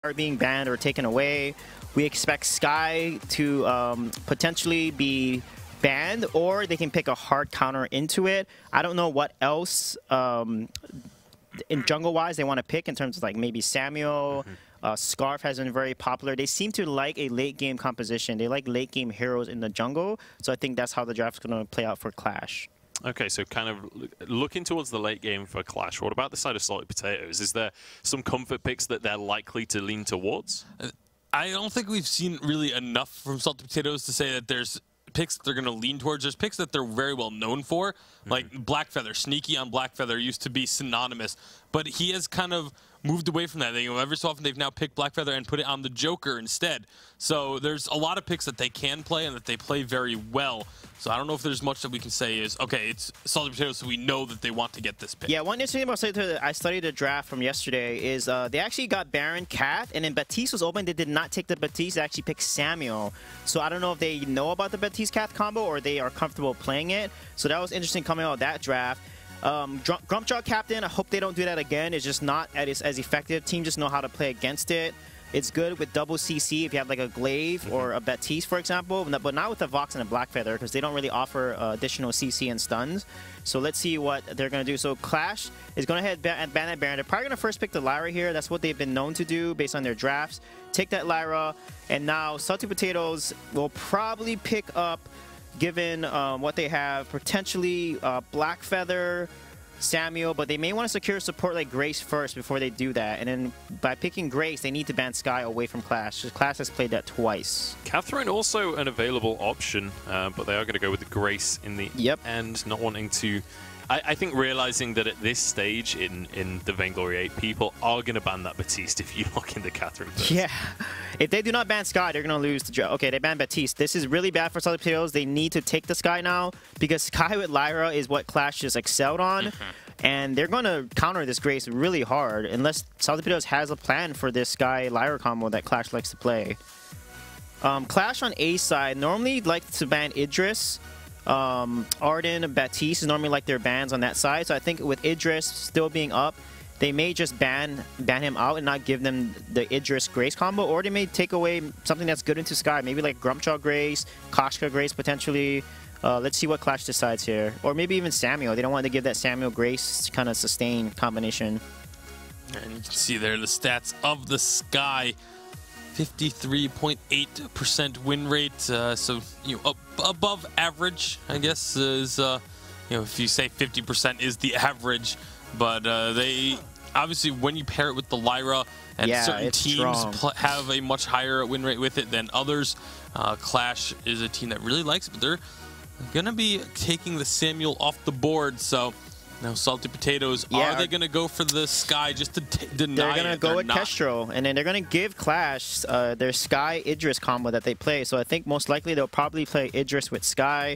are being banned or taken away. We expect Sky to potentially be banned, or they can pick a hard counter into it. I don't know what else in jungle-wise they want to pick in terms of like maybe Samuel. Scarf has been very popular. They seem to like a late-game composition. They like late-game heroes in the jungle, so I think that's how the draft's going to play out for Qlash. Okay, so kind of looking towards the late game for Qlash, what about the side of Salty Potatoes? Is there some comfort picks that they're likely to lean towards? I don't think we've seen really enough from Salty Potatoes to say that there's picks that they're going to lean towards. There's picks that they're very well known for, like Blackfeather. Sneaky on Blackfeather used to be synonymous, but he has kind of moved away from that. Every so often they've now picked Blackfeather and put it on the Joker instead. So there's a lot of picks that they can play and that they play very well. So I don't know if there's much that we can say is, okay, it's Salty Potatoes, so we know that they want to get this pick. Yeah, one interesting thing about Salty Potatoes, I studied the draft from yesterday, is they actually got Baron Cat, and then Baptiste was open. They did not take the Baptiste. They actually picked Samuel. So I don't know if they know about the Baptiste Cat combo or they are comfortable playing it. So that was interesting coming out of that draft. Grumpjaw Captain, I hope they don't do that again. It's just not as effective. Team just know how to play against it. It's good with double CC if you have like a Glaive or a Baptiste, for example, but not with a Vox and a Blackfeather because they don't really offer additional CC and stuns. So let's see what they're going to do. So Qlash is going to head ban that Baron. They're probably going to first pick the Lyra here. That's what they've been known to do based on their drafts. Take that Lyra, and now Salty Potatoes will probably pick up, given what they have, potentially Blackfeather, Samuel, but they may want to secure support like Grace first before they do that. And then by picking Grace, they need to ban Sky away from Qlash. Qlash has played that twice. Catherine also an available option, but they are going to go with the Grace in the end, not wanting to... I think realizing that at this stage in the Vainglory 8, people are going to ban that Baptiste if you lock into Catherine first. Yeah. If they do not ban Sky, they're going to lose the draft. Okay, they ban Baptiste. This is really bad for Salty Potatoes. They need to take the Sky now because Sky with Lyra is what Qlash just excelled on. And they're going to counter this Grace really hard unless Salty Potatoes has a plan for this Sky-Lyra combo that Qlash likes to play. Qlash on A side normally likes to ban Idris. Arden, Baptiste is normally like their bans on that side. So I think with Idris still being up, they may just ban him out and not give them the Idris Grace combo, or they may take away something that's good into Sky, maybe like Grumpjaw Grace, Koshka Grace potentially. Let's see what Qlash decides here, or maybe even Samuel. They don't want to give that Samuel Grace kind of sustain combination. And you can see there the stats of the Sky. 53.8% win rate, so above average, I guess, is if you say 50% is the average, but they obviously when you pair it with the Lyra, and certain teams have a much higher win rate with it than others. Qlash is a team that really likes it, but they're gonna be taking the Samuel off the board, so. Now, Salty Potatoes, are they going to go for the Sky just to deny it? They're going to go with Kestrel, and then they're going to give Qlash their Sky-Idris combo that they play. So I think most likely they'll probably play Idris with Sky.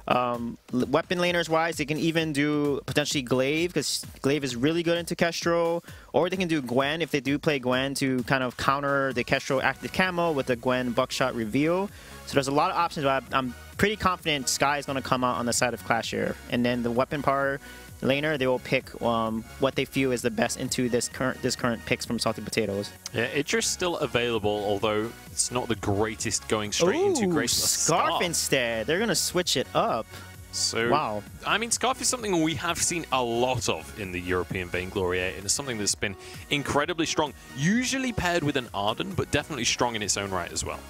Weapon laners-wise, they can even do potentially Glaive, because Glaive is really good into Kestrel. Or they can do Gwen, if they do play Gwen, to kind of counter the Kestrel active camo with the Gwen Buckshot reveal. So there's a lot of options, but I'm pretty confident Sky is going to come out on the side of Qlash here. And then the weapon power laner, they will pick what they feel is the best into this current picks from Salty Potatoes. Yeah, Idris still available, although it's not the greatest going straight into Grace. Scarf instead. They're going to switch it up. So, wow. I mean, Scarf is something we have seen a lot of in the European Vainglory 8, and it's something that's been incredibly strong, usually paired with an Arden, but definitely strong in its own right as well.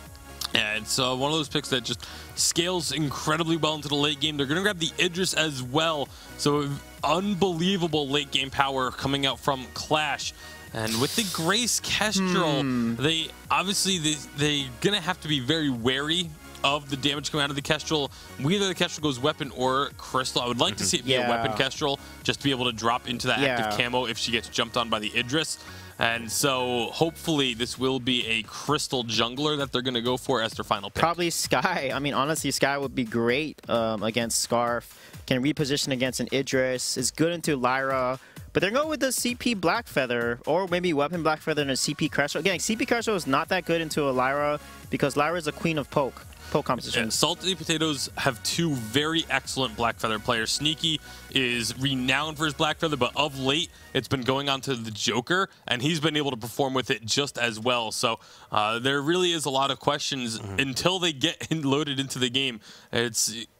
Yeah, it's one of those picks that just scales incredibly well into the late game. They're going to grab the Idris as well. So unbelievable late game power coming out from Qlash. And with the Grace Kestrel, they obviously they're going to have to be very wary of the damage coming out of the Kestrel. Whether the Kestrel goes weapon or crystal. I would like to see it be a weapon Kestrel, just to be able to drop into that active camo if she gets jumped on by the Idris. And so hopefully this will be a crystal jungler that they're going to go for as their final pick. Probably Sky. I mean, honestly, Sky would be great against Scarf. Can reposition against an Idris. Is good into Lyra. But they're going with the CP Blackfeather, or maybe Weapon Blackfeather and a CP Kestrel. Again, CP Kestrel is not that good into a Lyra because Lyra is a queen of poke. poke competition. And Salty Potatoes have two very excellent Blackfeather players. Sneaky is renowned for his Blackfeather, but of late, it's been going on to the Joker, and he's been able to perform with it just as well. So there really is a lot of questions until they get loaded into the game.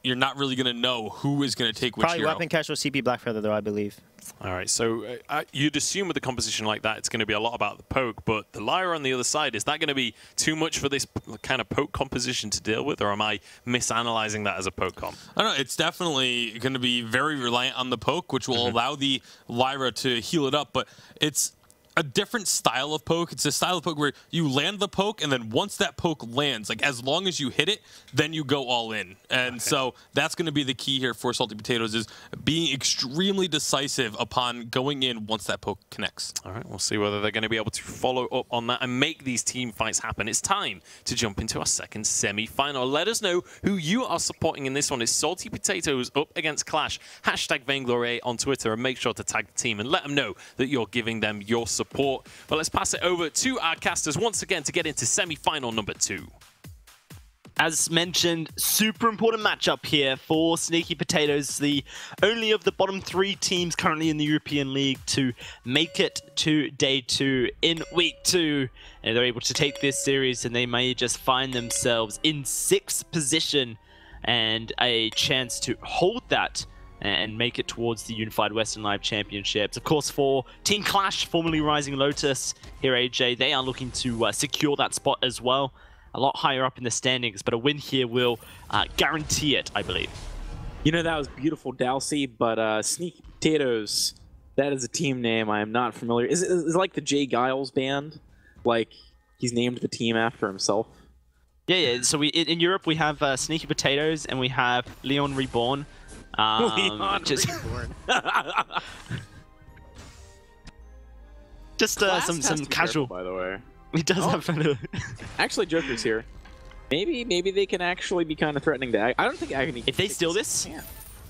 You're not really going to know who is going to take which Probably hero. Weapon Cache or CP Blackfeather, though, I believe. All right, so you'd assume with a composition like that, it's going to be a lot about the poke, but the Lyra on the other side, is that going to be too much for this kind of poke composition to deal with, or am I misanalyzing that as a poke comp? I don't know. It's definitely going to be very reliant on the poke, which will allow the Lyra to heal it up, but it's a different style of poke. It's a style of poke where you land the poke, and then once that poke lands, like as long as you hit it, then you go all in. And so that's going to be the key here for Salty Potatoes, is being extremely decisive upon going in once that poke connects. All right, we'll see whether they're going to be able to follow up on that and make these team fights happen. It's time to jump into our second semi-final. Let us know who you are supporting in this one. It's Salty Potatoes up against Qlash. Hashtag Vainglory on Twitter, and make sure to tag the team and let them know that you're giving them your support. But let's pass it over to our casters once again to get into semi-final number 2. As mentioned, super important matchup here for Sneaky Potatoes, the only of the bottom 3 teams currently in the European League to make it to day 2 in week 2. And they're able to take this series, and they may just find themselves in 6th position and a chance to hold that and make it towards the Unified Western Live Championships. Of course, for Team Qlash, formerly Rising Lotus, here AJ, they are looking to secure that spot as well. A lot higher up in the standings, but a win here will guarantee it, I believe. You know, that was beautiful, Dalsy, but Sneaky Potatoes, that is a team name I am not familiar. Is it like the Jay Giles band? Like, he's named the team after himself? Yeah. So in Europe, we have Sneaky Potatoes, and we have Leon Reborn. Reborn. Just some casual. Careful, by the way. He does have fun. Actually, Joker's here. Maybe they can actually be kind of threatening to I don't think Agony. If they steal this,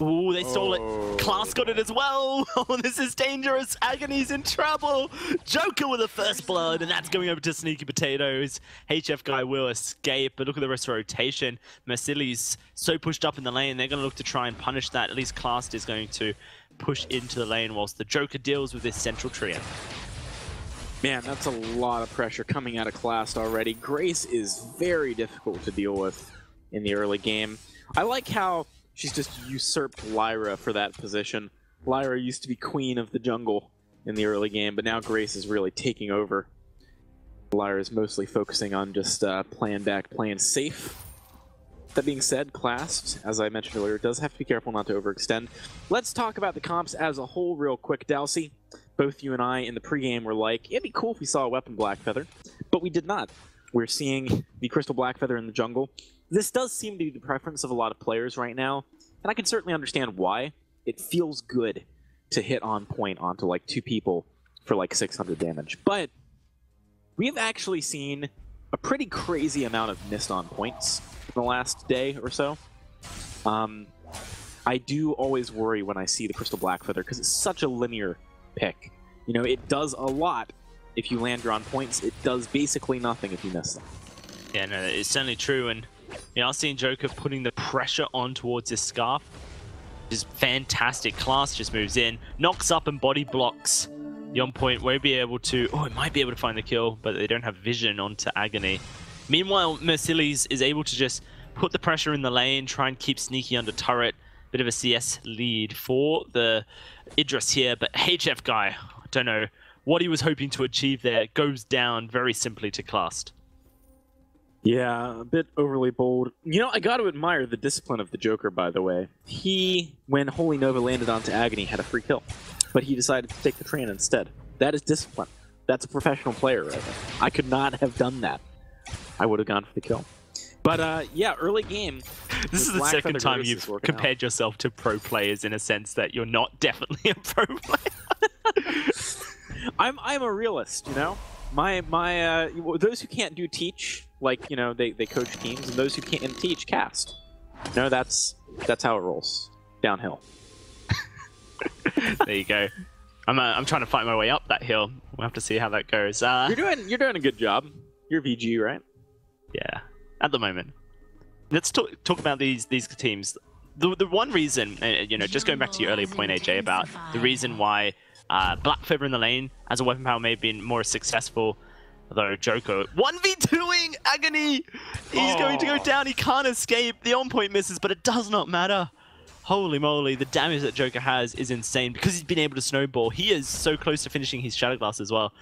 ooh, they stole it. Qlash got it as well. Oh, this is dangerous. Agony's in trouble. Joker with the first blood, and that's going over to Sneaky Potatoes. HF guy will escape, but look at the rest of the rotation. Mercilli's so pushed up in the lane, they're going to look to try and punish that. At least Qlash is going to push into the lane whilst the Joker deals with this central trio. Man, that's a lot of pressure coming out of Qlash already. Grace is very difficult to deal with in the early game. I like how she's just usurped Lyra for that position. Lyra used to be queen of the jungle in the early game, but now Grace is really taking over. Lyra is mostly focusing on just playing back, playing safe. That being said, Qlash, as I mentioned earlier, does have to be careful not to overextend. Let's talk about the comps as a whole real quick. Dalsy, both you and I in the pregame were like, it'd be cool if we saw a Weapon Blackfeather, but we did not. We're seeing the Crystal Blackfeather in the jungle. This does seem to be the preference of a lot of players right now, and I can certainly understand why. It feels good to hit on point onto like 2 people for like 600 damage, but we've actually seen a pretty crazy amount of missed on points in the last day or so. I do always worry when I see the Crystal Blackfeather because it's such a linear pick. You know, it does a lot if you land your on points. It does basically nothing if you miss them. Yeah, no, it's certainly true, and you are seeing Joker putting the pressure on towards this Scarf. Which is fantastic. Qlash just moves in, knocks up and body blocks. The on point won't be able to... Oh, it might be able to find the kill, but they don't have vision onto Agony. Meanwhile, Mercilli's is able to just put the pressure in the lane, try and keep Sneaky under turret. Bit of a CS lead for the Idris here, but HF guy, I don't know what he was hoping to achieve there, goes down very simply to Qlash. Yeah, a bit overly bold. You know, I got to admire the discipline of the Joker, by the way. He, when Holy Nova landed onto Agony, had a free kill, but he decided to take the train instead. That is discipline. That's a professional player right there. I could not have done that. I would have gone for the kill. But yeah, early game. This is the second time you've compared yourself to pro players in a sense that you're not definitely a pro player. I'm a realist, you know. Those who can't do teach, like, you know, they coach teams, and those who can't teach cast. No, that's how it rolls downhill. There you go. I'm trying to fight my way up that hill. We'll have to see how that goes. You're doing a good job. You're VG, right? Yeah, at the moment. let's talk about these teams. The one reason, you know, just going back to your earlier point, AJ, about the reason why Black Feather in the lane as a weapon power may have been more successful, though Joker 1v2ing Agony. He's going to go down. He can't escape. The on-point misses, but it does not matter. Holy moly, the damage that Joker has is insane because he's been able to snowball. He is so close to finishing his Shadow Glass as well.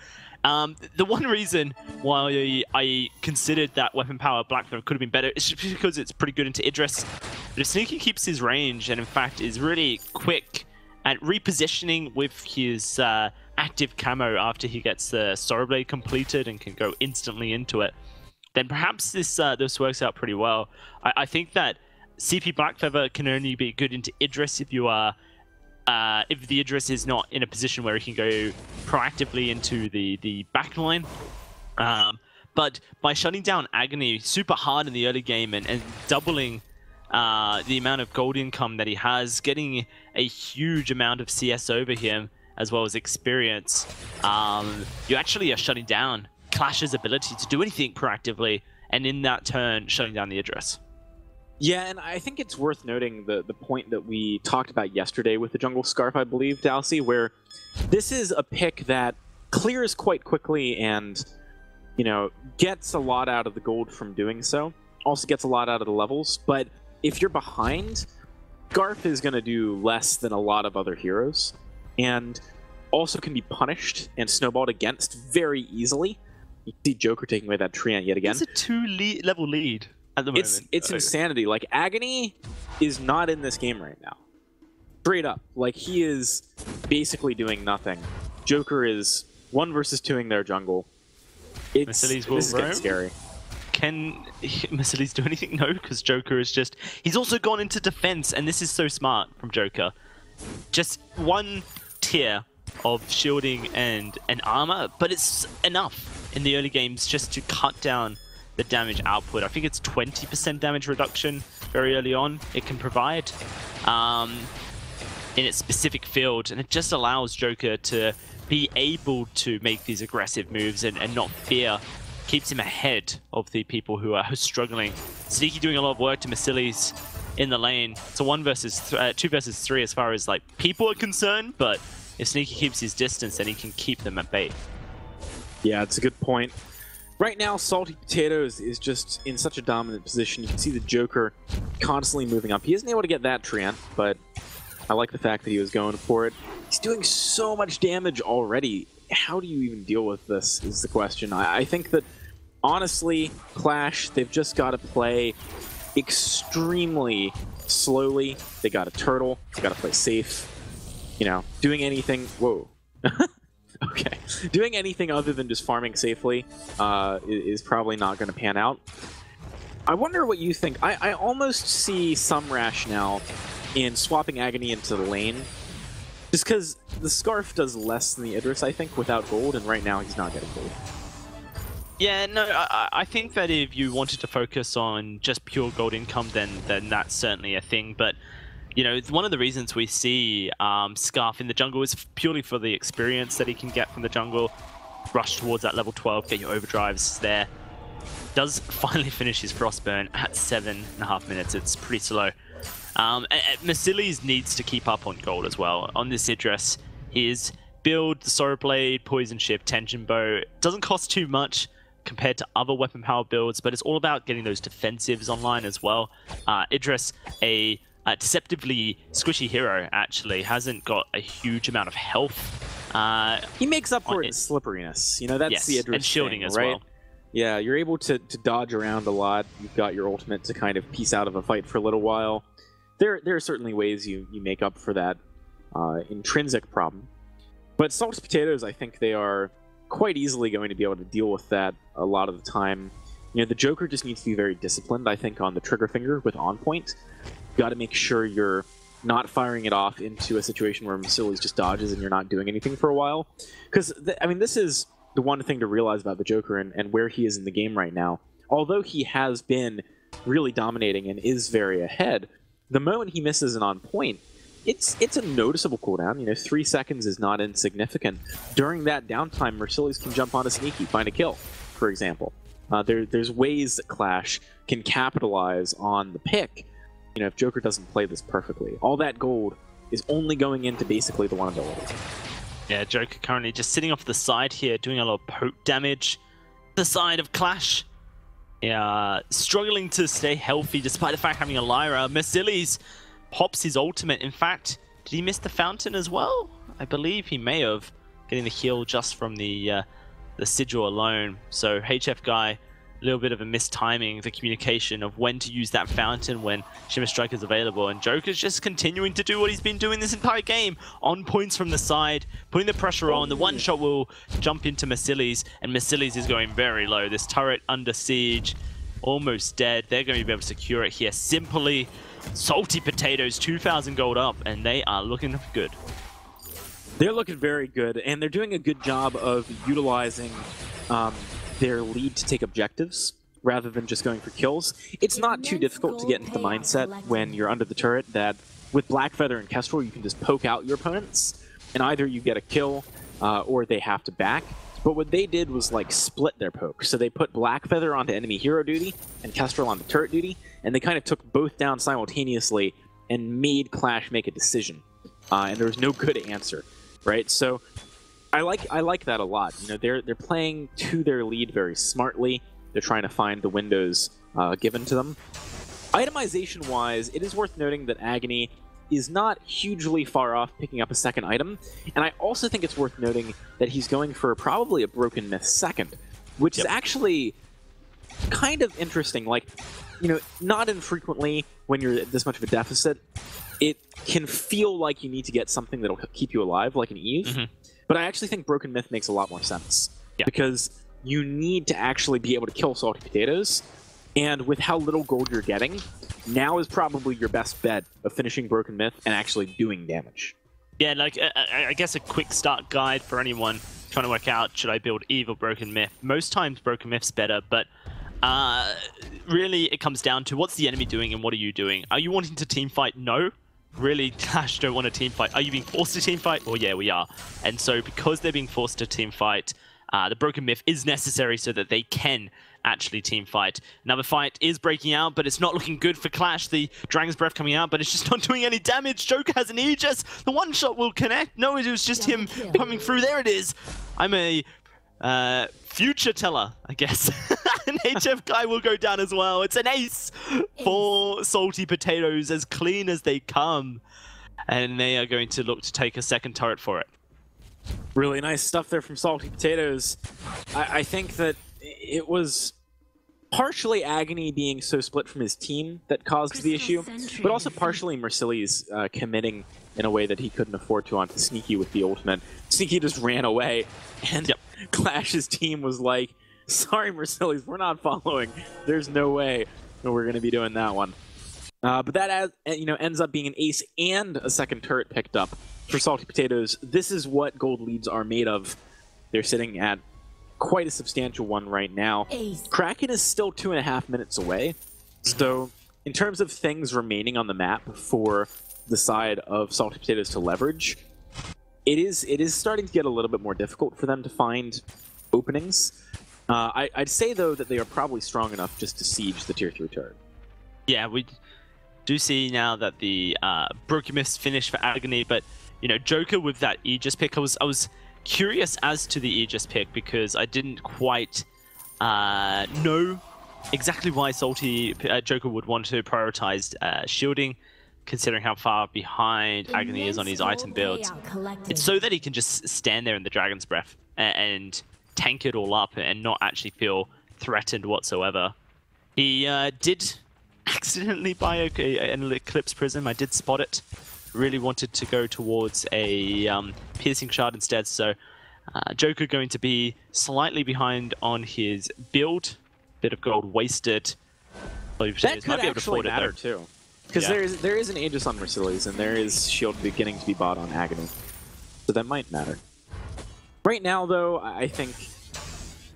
The one reason why I considered that weapon power Black Feather could have been better is just because it's pretty good into Idris. But if Sneaky keeps his range and in fact is really quick at repositioning with his active camo after he gets the Sorrow Blade completed and can go instantly into it, then perhaps this works out pretty well. I think that CP Black Feather can only be good into Idris if you are if the Idris is not in a position where he can go proactively into the back line. But by shutting down Agony super hard in the early game and doubling the amount of gold income that he has, getting a huge amount of CS over him, as well as experience, you actually are shutting down Qlash's ability to do anything proactively, and in that turn, shutting down the Idris. Yeah, and I think it's worth noting the point that we talked about yesterday with the Jungle Scarf, I believe, Dalsy, where this is a pick that clears quite quickly and, you know, gets a lot out of the gold from doing so. Also gets a lot out of the levels, but if you're behind, Scarf is going to do less than a lot of other heroes, and also can be punished and snowballed against very easily. You see Joker taking away that Treant yet again. It's a 2-level lead at the moment. It's insanity. Like, Agony is not in this game right now. Straight up. Like, he is basically doing nothing. Joker is 1 versus 2ing their jungle. This is getting scary. Can Mercedes do anything? No, because Joker is just... He's also gone into defense, and this is so smart from Joker. Just 1 tier of shielding and armor, but it's enough in the early games just to cut down the damage output. I think it's 20% damage reduction very early on it can provide in its specific field, and it just allows Joker to be able to make these aggressive moves and not fear. Keeps him ahead of the people who are struggling. Sneaky doing a lot of work to Massilis in the lane. It's a 2 versus 3 as far as like people are concerned, but if Sneaky keeps his distance, then he can keep them at bay. Yeah, it's a good point. Right now, Salty Potatoes is just in such a dominant position. You can see the Joker constantly moving up. He isn't able to get that Treant, but I like the fact that he was going for it. He's doing so much damage already. How do you even deal with this is the question. I think that, honestly, Qlash, they've just got to play extremely slowly. They got to turtle. They got to play safe. You know, doing anything... Whoa. Okay. Doing anything other than just farming safely is probably not going to pan out. I wonder what you think. I almost see some rationale in swapping Agony into the lane. Just because the Scarf does less than the Idris, I think, without gold, and right now he's not getting gold. Yeah, no, I think that if you wanted to focus on just pure gold income, then that's certainly a thing. But, you know, one of the reasons we see Scarf in the jungle is purely for the experience that he can get from the jungle. Rush towards that level 12, get your overdrives there. Does finally finish his Frostburn at 7.5 minutes. It's pretty slow. Massilis needs to keep up on gold as well. On this Idris, his build, the Sorrow Blade, Poison Shift, Tension Bow, doesn't cost too much compared to other weapon power builds, but it's all about getting those defensives online as well. Idris, a deceptively squishy hero, actually, hasn't got a huge amount of health. He makes up for it in slipperiness. You know, that's the Idris and shielding thing, as right? well. Yeah, you're able to dodge around a lot. You've got your ultimate to kind of piece out of a fight for a little while. There are certainly ways you make up for that intrinsic problem. But Salted Potatoes, I think they are quite easily going to be able to deal with that a lot of the time. You know, the Joker just needs to be very disciplined, I think, on the trigger finger with on point. You've got to make sure you're not firing it off into a situation where Massilis just dodges and you're not doing anything for a while. Because, I mean, this is the one thing to realize about the Joker and where he is in the game right now. Although he has been really dominating and is very ahead, the moment he misses an on point, it's a noticeable cooldown. You know, 3 seconds is not insignificant. During that downtime, Mercillius can jump on a Sneaky, find a kill, for example. There's ways that Qlash can capitalize on the pick. You know, if Joker doesn't play this perfectly, all that gold is only going into basically the one ability. Yeah, Joker currently just sitting off the side here, doing a lot of poke damage. The side of Qlash. Yeah, struggling to stay healthy despite the fact having a Lyra. Mercilli's pops his ultimate. In fact, did he miss the fountain as well? I believe he may have, getting the heal just from the sigil alone. So HF guy, a little bit of a mistiming, the communication of when to use that fountain when Shimmer Strike is available. And Joker's just continuing to do what he's been doing this entire game. On points from the side, putting the pressure on. The one shot will jump into Mercilli's, and Mercilli's is going very low. This turret under siege, almost dead. They're going to be able to secure it here simply. Salty Potatoes, 2,000 gold up, and they are looking good. They're looking very good, and they're doing a good job of utilizing their lead to take objectives rather than just going for kills. It's not too difficult to get into the mindset when you're under the turret that with Blackfeather and Kestrel you can just poke out your opponents, and either you get a kill or they have to back. But what they did was like split their poke. So they put Blackfeather onto enemy hero duty and Kestrel onto turret duty, and they kind of took both down simultaneously and made Qlash make a decision. And there was no good answer, right? So I like that a lot. You know, they're playing to their lead very smartly. They're trying to find the windows given to them. Itemization-wise, it is worth noting that Agony is not hugely far off picking up a second item, and I also think it's worth noting that he's going for probably a Broken Myth second, which is actually kind of interesting. Like, you know, not infrequently when you're at this much of a deficit, it can feel like you need to get something that'll keep you alive, like an Eve. But I actually think Broken Myth makes a lot more sense. Because you need to actually be able to kill Salty Potatoes, and with how little gold you're getting, now is probably your best bet of finishing Broken Myth and actually doing damage. Yeah, like, I guess a quick start guide for anyone trying to work out, should I build Eve or Broken Myth? Most times Broken Myth's better, but really it comes down to what's the enemy doing and what are you doing? Are you wanting to team fight? No. Really, Qlash don't want to team fight. Are you being forced to team fight? Well, yeah, we are. And so because they're being forced to team fight, the Broken Myth is necessary so that they can actually team fight. Another fight is breaking out, but it's not looking good for Qlash. The Dragon's Breath coming out, but it's just not doing any damage. Joker has an Aegis. The one shot will connect. No, it was just him coming through. There it is. I'm a future teller, I guess. An HF guy will go down as well. It's an ace for Salty Potatoes, as clean as they come. And they are going to look to take a second turret for it. Really nice stuff there from Salty Potatoes. I think that it was partially Agony being so split from his team that caused the issue, but also partially Mercilli's committing in a way that he couldn't afford to onto Sneaky with the ultimate. Sneaky just ran away, and Qlash's team was like, sorry, Mercilli's, we're not following. There's no way we're going to be doing that one. But that ends up being an ace and a second turret picked up for Salty Potatoes. This is what gold leads are made of. They're sitting at quite a substantial one right now. Kraken is still 2.5 minutes away. So in terms of things remaining on the map for the side of Salty Potatoes to leverage, it is starting to get a little bit more difficult for them to find openings. I'd say, though, that they are probably strong enough just to siege the tier 3 turret. Yeah, we do see now that the Broken Myth's finished for Agony, but, you know, Joker with that Aegis pick, I was curious as to the Aegis pick because I didn't quite know exactly why Salty Joker would want to prioritize shielding, considering how far behind Agony is on his item builds. It's so that he can just stand there in the Dragon's Breath and tank it all up and not actually feel threatened whatsoever. He did accidentally buy an Eclipse Prism. I did spot it. Really wanted to go towards a Piercing Shard instead, so Joker going to be slightly behind on his build. Bit of gold wasted. That could actually matter too. Because there is an Aegis on Mercilli's, and there is shield beginning to be bought on Agony. So that might matter. Right now, though, I think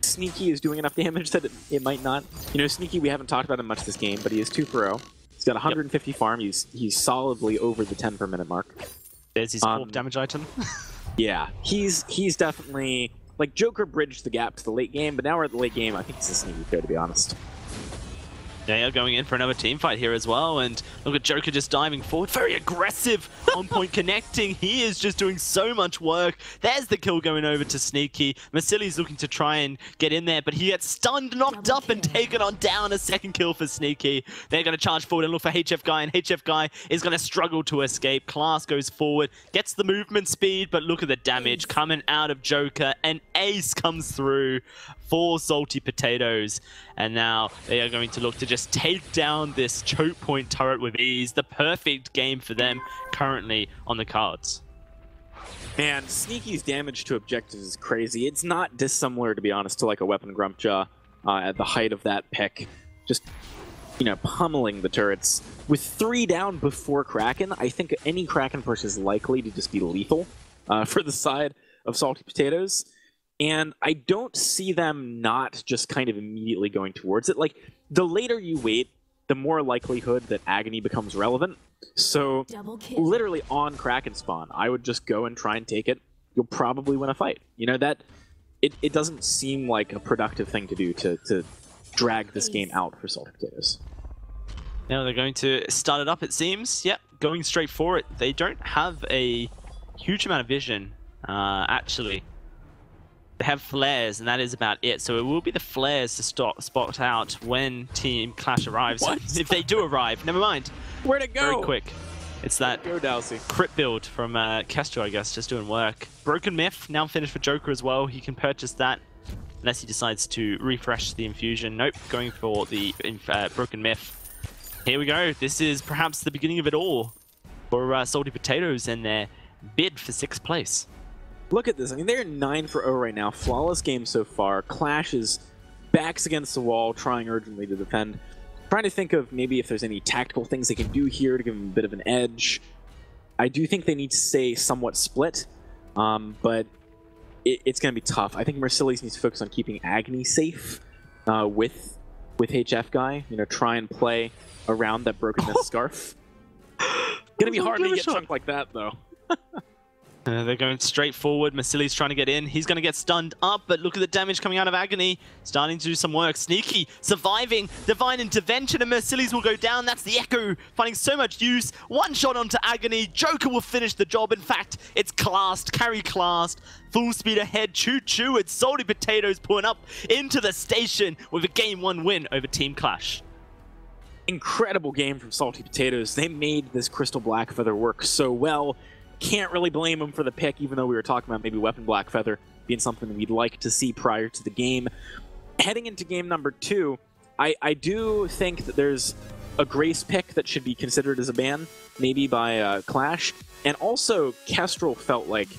Sneaky is doing enough damage that it might not. You know, Sneaky, we haven't talked about him much this game, but he is 2-0. He's got 150 farm. He's solidly over the 10 per minute mark. There's his 4th damage item. Yeah, he's definitely like Joker bridged the gap to the late game, but now we're at the late game. I think it's a sneaky go, to be honest. They are going in for another team fight here as well, and look at Joker just diving forward. Very aggressive, on point connecting. He is just doing so much work. There's the kill going over to Sneaky. Masili's looking to try and get in there, but he gets stunned, knocked up, and taken on down. A second kill for Sneaky. They're going to charge forward and look for HF Guy, and HF Guy is going to struggle to escape. Qlash goes forward, gets the movement speed, but look at the damage coming out of Joker. An ace comes through for Salty Potatoes, and now they are going to look to just take down this choke point turret with ease. The perfect game for them currently on the cards. And Sneaky's damage to objectives is crazy. It's not dissimilar, to be honest, to like a Weapon Grumpjaw at the height of that pick. Just, you know, pummeling the turrets. With 3 down before Kraken, I think any Kraken push is likely to just be lethal for the side of Salty Potatoes. And I don't see them not just kind of immediately going towards it. Like, the later you wait, the more likelihood that Agony becomes relevant. So, literally on Kraken spawn, I would just go and try and take it. You'll probably win a fight. You know, that it doesn't seem like a productive thing to do to drag this game out for Salty Potatoes. Now they're going to start it up, it seems. Yep, going straight for it. They don't have a huge amount of vision, actually. They have flares, and that is about it. So it will be the flares to spot out when Team Qlash arrives. What? If they do arrive. Never mind. Where'd it go? Very quick. It's that Go, Dowsey. crit build from Castro, I guess, just doing work. Broken Myth, now finished for Joker as well. He can purchase that unless he decides to refresh the infusion. Nope, going for the Broken Myth. Here we go. This is perhaps the beginning of it all for Salty Potatoes and their bid for 6th place. Look at this. I mean, they're 9 for 0 right now. Flawless game so far. Qlash is backs against the wall, trying urgently to defend. Trying to think of maybe if there's any tactical things they can do here to give them a bit of an edge. I do think they need to stay somewhat split, but it's going to be tough. I think Mercedes needs to focus on keeping Agony safe with HF Guy. You know, try and play around that Broken Myth scarf. Going to be hard to get chunked like that, though. They're going straight forward. Masili's trying to get in. He's going to get stunned up, but look at the damage coming out of Agony. Starting to do some work. Sneaky surviving. Divine Intervention, and Masili's will go down. That's the Echo finding so much use. One shot onto Agony. Joker will finish the job. In fact, it's Qlash. Carry Qlash. Full speed ahead. Choo-choo. It's Salty Potatoes pulling up into the station with a Game 1 win over Team Qlash. Incredible game from Salty Potatoes. They made this Crystal Blackfeather work so well. Can't really blame them for the pick, even though we were talking about maybe Weapon Blackfeather being something that we'd like to see prior to the game. Heading into game number 2, I do think that there's a Grace pick that should be considered as a ban, maybe by Qlash. And also, Kestrel felt like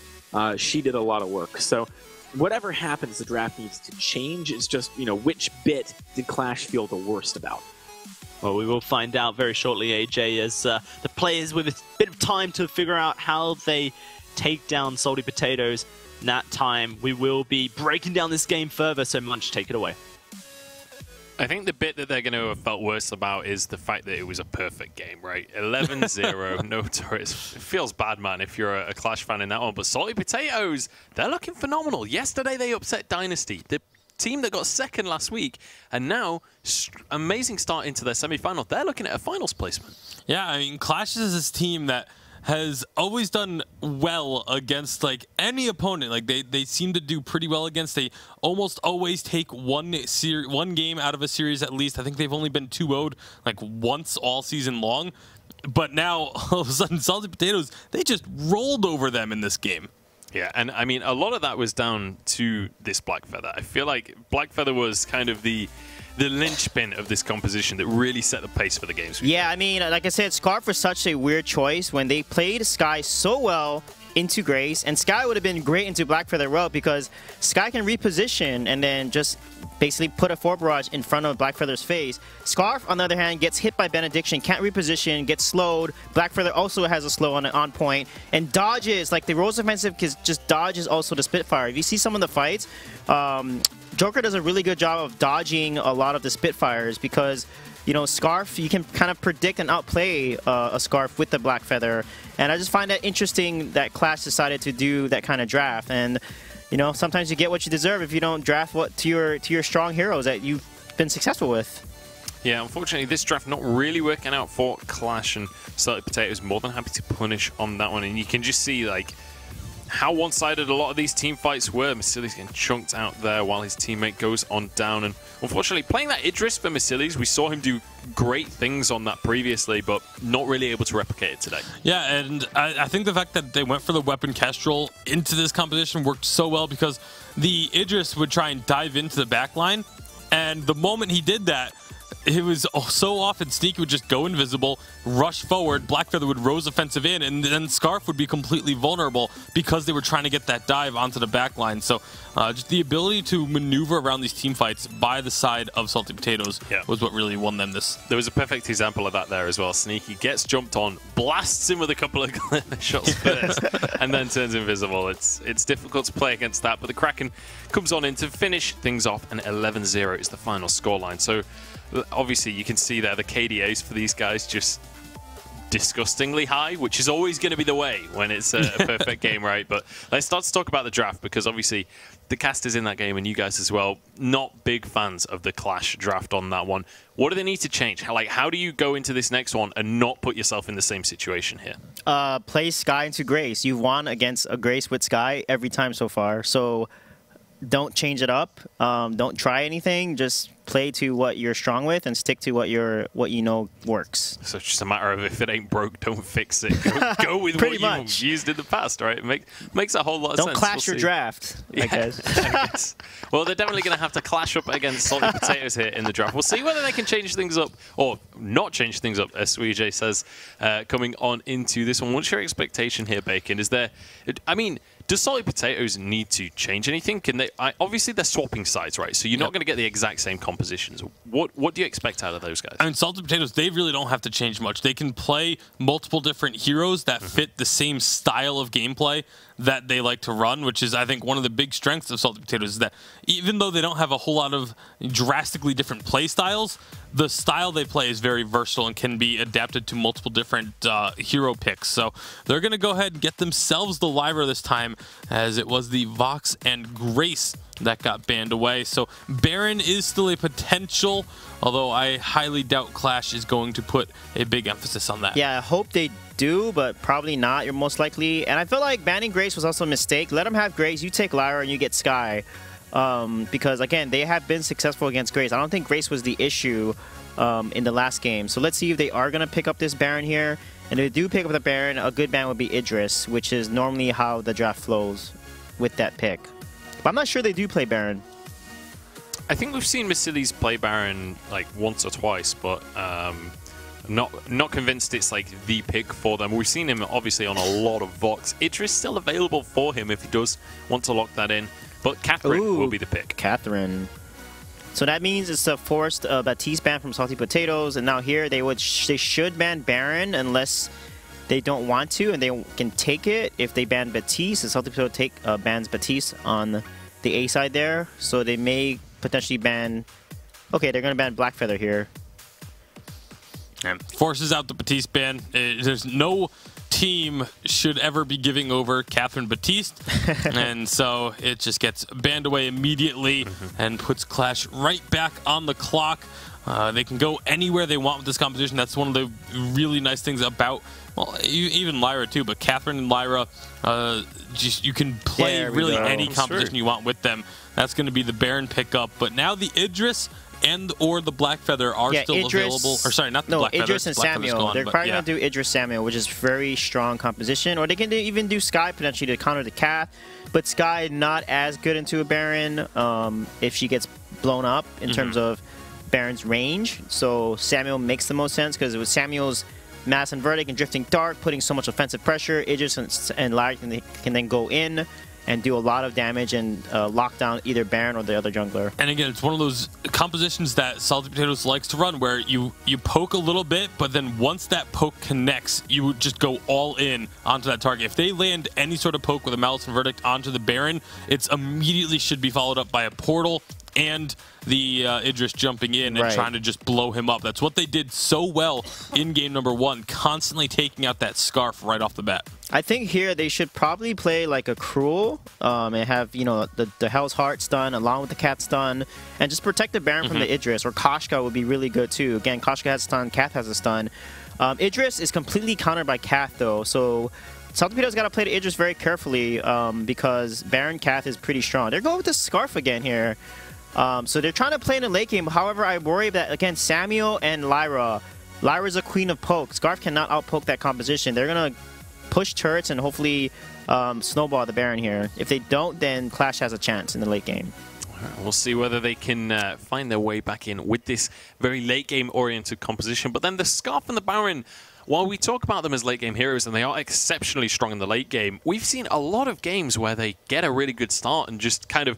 she did a lot of work. So whatever happens, the draft needs to change. It's just, you know, which bit did Qlash feel the worst about? Well, we will find out very shortly, AJ, as the players with a bit of time to figure out how they take down Salty Potatoes. In that time, we will be breaking down this game further, so Munch, take it away. I think the bit that they're going to have felt worse about is the fact that it was a perfect game, right? 11-0, no turrets. It feels bad, man, if you're a Qlash fan in that one. But Salty Potatoes, they're looking phenomenal. Yesterday, they upset Dynasty. The team that got 2nd last week, and now amazing start into their semi-final. They're looking at a finals placement. Yeah, I mean, Qlash is this team that has always done well against like any opponent. Like they seem to do pretty well against. They almost always take one game out of a series at least. I think they've only been 2-0'd like once all season long. But now all of a sudden, Salty Potatoes, they just rolled over them in this game. Yeah, and I mean, a lot of that was down to this Blackfeather. I feel like Blackfeather was kind of the linchpin of this composition that really set the pace for the games. Yeah, I mean, like I said, Scarf was such a weird choice when they played Sky so well into Grace, and Sky would have been great into Blackfeather Road because Sky can reposition and then just basically put a 4 barrage in front of Blackfeather's face. Scarf, on the other hand, gets hit by Benediction, can't reposition, gets slowed. Blackfeather also has a slow on point, and dodges, like the Rose Offensive just dodges also the Spitfire. If you see some of the fights, Joker does a really good job of dodging a lot of the Spitfires because, you know, Scarf, you can kind of predict and outplay a Scarf with the Blackfeather. And I just find that interesting that Qlash decided to do that kind of draft. And, you know, sometimes you get what you deserve if you don't draft what to your strong heroes that you've been successful with. Yeah, unfortunately, this draft not really working out for Qlash, and Salted Potatoes more than happy to punish on that one. And you can just see, like, how one-sided a lot of these team fights were. Massili's getting chunked out there while his teammate goes on down. And unfortunately, playing that Idris for Massili's, we saw him do great things on that previously, but not really able to replicate it today. Yeah, and I think the fact that they went for the weapon Kestrel into this composition worked so well, because the Idris would try and dive into the backline, and the moment he did that, it was so often Sneaky would just go invisible, rush forward, Blackfeather would rose offensive in, and then Scarf would be completely vulnerable because they were trying to get that dive onto the backline. So just the ability to maneuver around these team fights by the side of Salty Potatoes was what really won them this. There was a perfect example of that there as well. Sneaky gets jumped on, blasts him with a couple of shots first, and then turns invisible. It's difficult to play against that, but the Kraken comes on in to finish things off, and 11-0 is the final scoreline. So obviously, you can see there the KDAs for these guys just disgustingly high, which is always going to be the way when it's a perfect game, right? But let's start to talk about the draft, because obviously the cast is in that game and you guys as well. Not big fans of the Qlash draft on that one. What do they need to change? How do you go into this next one and not put yourself in the same situation here? Play Sky into Grace. You've won against a Grace with Sky every time so far, so don't change it up. Don't try anything. Just play to what you're strong with and stick to what you know works. So it's just a matter of, if it ain't broke, don't fix it. Go with what you've used in the past, right? It makes a whole lot of sense. Don't clash your draft, I guess. Well, they're definitely going to have to clash up against Salty Potatoes here in the draft. We'll see whether they can change things up or not change things up, as Suijay says, coming on into this one. What's your expectation here, Bacon? Is there... I mean, does Salty Potatoes need to change anything? Can they? Obviously, they're swapping sides, right? So you're not going to get the exact same compositions. What do you expect out of those guys? I mean, Salted Potatoes, they really don't have to change much. They can play multiple different heroes that fit the same style of gameplay that they like to run, which is, I think, one of the big strengths of Salted Potatoes, is that even though they don't have a whole lot of drastically different play styles, the style they play is very versatile and can be adapted to multiple different hero picks. So they're going to go ahead and get themselves the Lyra this time, as it was the Vox and Grace that got banned away. So Baron is still a potential, although I highly doubt Qlash is going to put a big emphasis on that. Yeah, I hope they do, but probably not. You're most likely. And I feel like banning Grace was also a mistake. Let them have Grace. You take Lyra and you get Sky. Because, again, they have been successful against Grace. I don't think Grace was the issue in the last game. So let's see if they are going to pick up this Baron here. And if they do pick up the Baron, a good ban would be Idris, which is normally how the draft flows with that pick. But I'm not sure they do play Baron. I think we've seen Massili's play Baron like once or twice, but not convinced it's like the pick for them. We've seen him obviously on a lot of Vox. Idris still available for him if he does want to lock that in, but Catherine will be the pick. Catherine. So that means it's a forced Baptiste ban from Salty Potatoes, and now here they should ban Baron unless they don't want to, and they can take it if they ban Baptiste. And Salty Potato bans Baptiste on the A side there, so they may potentially ban... Okay, they're going to ban Blackfeather here. And forces out the Baptiste ban. There's no team should ever be giving over Catherine Baptiste, and so it just gets banned away immediately and puts Qlash right back on the clock. They can go anywhere they want with this composition. That's one of the really nice things about, well, even Lyra too, but Catherine and Lyra, just you can play really any composition you want with them. That's going to be the Baron pickup. But now the Idris and/or the Blackfeather are still available. Or sorry, not the Blackfeather. Idris and Samuel. They're probably going to do Idris Samuel, which is very strong composition. Or they can even do Sky potentially to counter the Cath. But Sky not as good into a Baron if she gets blown up in terms of Baron's range. So Samuel makes the most sense because it was Samuel's Mass and Verdict and Drifting Dark putting so much offensive pressure. Idris and Lyra can then go in and do a lot of damage and lock down either Baron or the other jungler. And again, it's one of those compositions that Salty Potatoes likes to run where you poke a little bit, but then once that poke connects, you just go all in onto that target. If they land any sort of poke with a Malice and Verdict onto the Baron, it's immediately should be followed up by a portal, and the Idris jumping in and trying to just blow him up. That's what they did so well in game number 1, constantly taking out that Scarf right off the bat. I think here they should probably play like a Cruel and have, you know, the Hell's Heart stun along with the Cat stun and just protect the Baron from the Idris. Or Koshka would be really good too. Again, Koshka has a stun, Kath has a stun. Idris is completely countered by Kath though, so Salty Potatoes got to play the Idris very carefully because Baron Kath is pretty strong. They're going with the Scarf again here. So they're trying to play in the late game. However, I worry that, again, Samuel and Lyra. Lyra's a queen of poke. Scarf cannot outpoke that composition. They're going to push turrets and hopefully snowball the Baron here. If they don't, then Qlash has a chance in the late game. We'll see whether they can find their way back in with this very late game oriented composition. But then the Scarf and the Baron, while we talk about them as late game heroes and they are exceptionally strong in the late game, we've seen a lot of games where they get a really good start and just kind of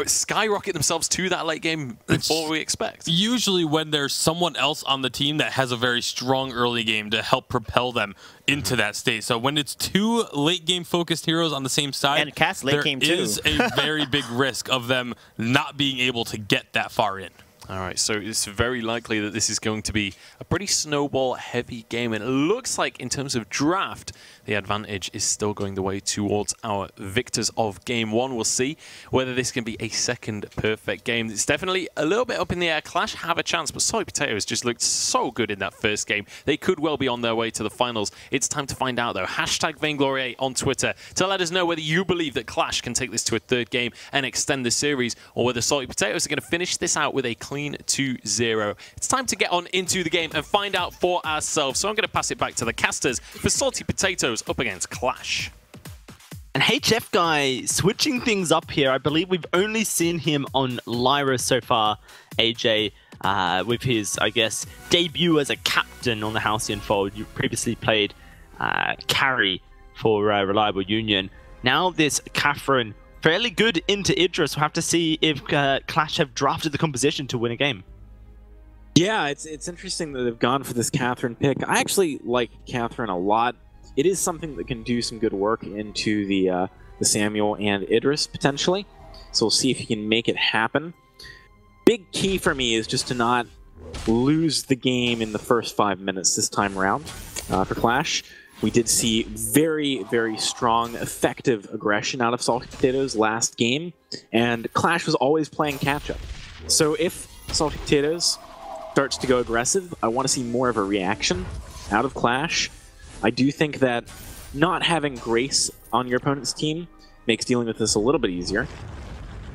skyrocket themselves to that late game before we expect. Usually when there's someone else on the team that has a very strong early game to help propel them into that state. So when it's 2 late game focused heroes on the same side, and Cat's late game too, there is a very big risk of them not being able to get that far in. All right, so it's very likely that this is going to be a pretty snowball-heavy game. And it looks like, in terms of draft, the advantage is still going the way towards our victors of Game 1. We'll see whether this can be a second perfect game. It's definitely a little bit up in the air. Qlash have a chance, but Salty Potatoes just looked so good in that first game. They could well be on their way to the finals. It's time to find out, though. Hashtag Vainglory on Twitter to let us know whether you believe that Qlash can take this to a 3rd game and extend the series, or whether Salty Potatoes are going to finish this out with a clean 2-0. It's time to get on into the game and find out for ourselves. So I'm going to pass it back to the casters for Salty Potatoes up against Qlash. And HF Guy switching things up here. I believe we've only seen him on Lyra so far, AJ, with his, I guess, debut as a captain on the Halcyon Fold. You previously played carry for Reliable Union. Now this Catherine, fairly good into Idris. We'll have to see if Qlash have drafted the composition to win a game. Yeah, it's interesting that they've gone for this Catherine pick. I actually like Catherine a lot. It is something that can do some good work into the Samuel and Idris, potentially. So we'll see if he can make it happen. Big key for me is just to not lose the game in the first 5 minutes this time around for Qlash. We did see very, very strong, effective aggression out of Salty Potatoes last game, and Qlash was always playing catch-up. So if Salty Potatoes starts to go aggressive, I want to see more of a reaction out of Qlash. I do think that not having Grace on your opponent's team makes dealing with this a little bit easier,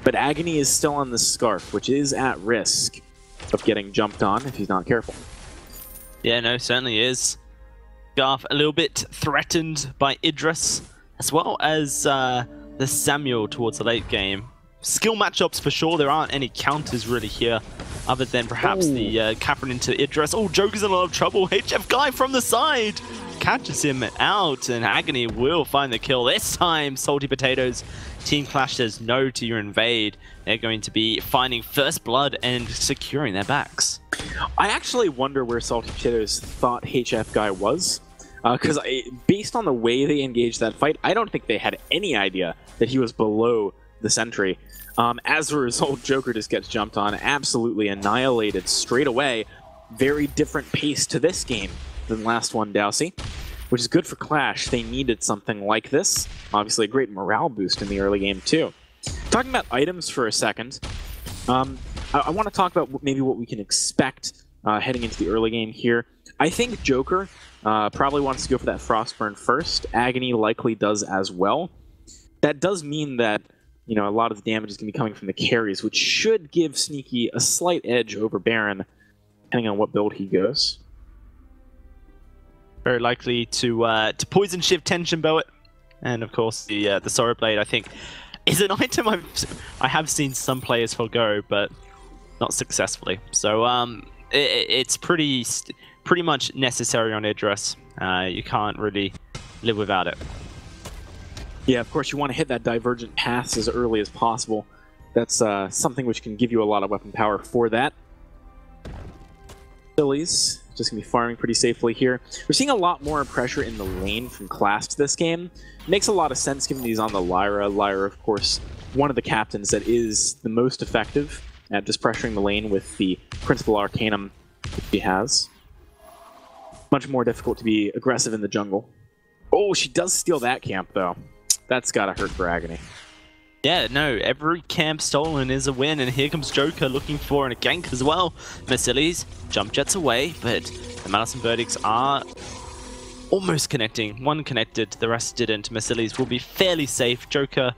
but Agony is still on the Scarf, which is at risk of getting jumped on if he's not careful. Yeah, no, certainly is. Scarf a little bit threatened by Idris, as well as the Samuel towards the late game. Skill matchups for sure. There aren't any counters really here, other than perhaps the Catherine into Idris. Oh, Joker's in a lot of trouble. HF Guy from the side catches him out, and Agony will find the kill. This time, Salty Potatoes Team Qlash says no to your invade. They're going to be finding first blood and securing their backs. I actually wonder where Salty Potatoes thought HF Guy was. Because based on the way they engaged that fight, I don't think they had any idea that he was below the sentry. As a result, Joker just gets jumped on, absolutely annihilated straight away. Very different pace to this game than last one, Dowsey, which is good for Qlash. They needed something like this. Obviously a great morale boost in the early game too. Talking about items for a second, I want to talk about maybe what we can expect heading into the early game here. I think Joker probably wants to go for that Frostburn first. Agony likely does as well. That does mean that, you know, a lot of the damage is going to be coming from the carries, which should give Sneaky a slight edge over Baron, depending on what build he goes. Very likely to poison shift tension bow it, and of course the Sorrow Blade, I think, is an item I have seen some players forgo, but not successfully. So it's pretty much necessary on Idris. You can't really live without it. Yeah, of course you want to hit that divergent paths as early as possible. That's something which can give you a lot of weapon power for that. Phillies just going to be farming pretty safely here. We're seeing a lot more pressure in the lane from Qlash this game. Makes a lot of sense given he's on the Lyra. Lyra, of course, one of the captains that is the most effective at just pressuring the lane with the Principal Arcanum she has. Much more difficult to be aggressive in the jungle. Oh, she does steal that camp, though. That's gotta hurt for Agony. Yeah, no, every camp stolen is a win, and here comes Joker looking for a gank as well. Mercilli's jump jets away, but the Malice and Verdicts are almost connecting. One connected, the rest didn't. Mercilli's will be fairly safe. Joker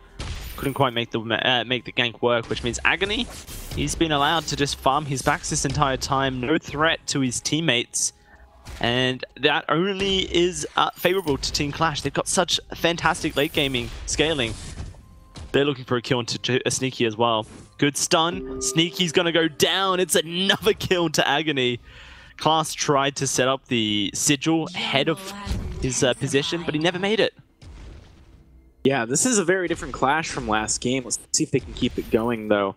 couldn't quite make the gank work, which means Agony, he's been allowed to just farm his backs this entire time. No threat to his teammates. And that only is favorable to Team Qlash. They've got such fantastic late gaming scaling. They're looking for a kill into a Sneaky as well. Good stun. Sneaky's going to go down. It's another kill to Agony. Qlash tried to set up the sigil ahead of his position, but he never made it. Yeah, this is a very different Qlash from last game. Let's see if they can keep it going, though.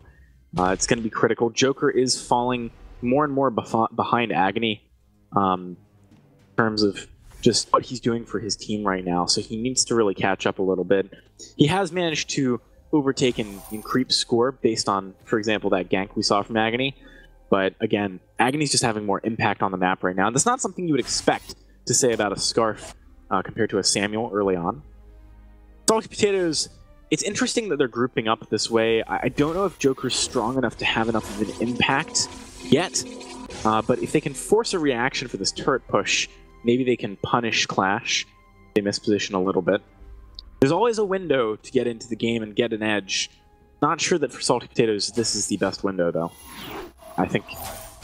It's going to be critical. Joker is falling more and more behind Agony in terms of just what he's doing for his team right now, so he needs to really catch up a little bit. He has managed to overtake and creep score based on, for example, that gank we saw from Agony, but again, Agony's just having more impact on the map right now, and that's not something you would expect to say about a Scarf compared to a Samuel early on. Salty Potatoes, it's interesting that they're grouping up this way. I don't know if Joker's strong enough to have enough of an impact yet, but if they can force a reaction for this turret push, maybe they can punish Qlash. They misposition a little bit. There's always a window to get into the game and get an edge. Not sure that for Salty Potatoes this is the best window, though. I think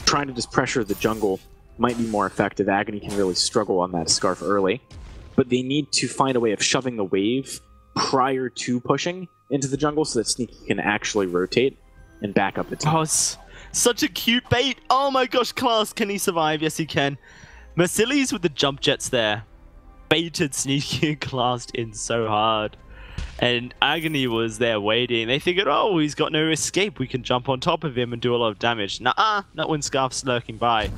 trying to just pressure the jungle might be more effective. Agony can really struggle on that Scarf early. But they need to find a way of shoving the wave prior to pushing into the jungle so that Sneaky can actually rotate and back up the team. Oh, it's such a cute bait. Oh my gosh, Qlash, can he survive? Yes, he can. Mercilli's with the jump jets there. Baited Sneaky and Qlash in so hard. And Agony was there waiting. They figured, oh, he's got no escape. We can jump on top of him and do a lot of damage. Nuh-uh, not when Scarf's lurking by.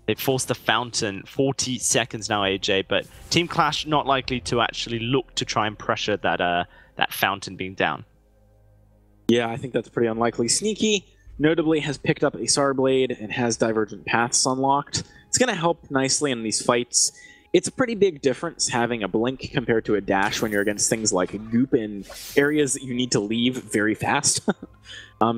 They forced the fountain. 40 seconds now, AJ. But Team Qlash not likely to actually look to try and pressure that fountain being down. Yeah, I think that's pretty unlikely. Sneaky, notably, has picked up a Sarblade and has Divergent Paths unlocked. It's going to help nicely in these fights. It's a pretty big difference having a blink compared to a dash when you're against things like goop in areas that you need to leave very fast.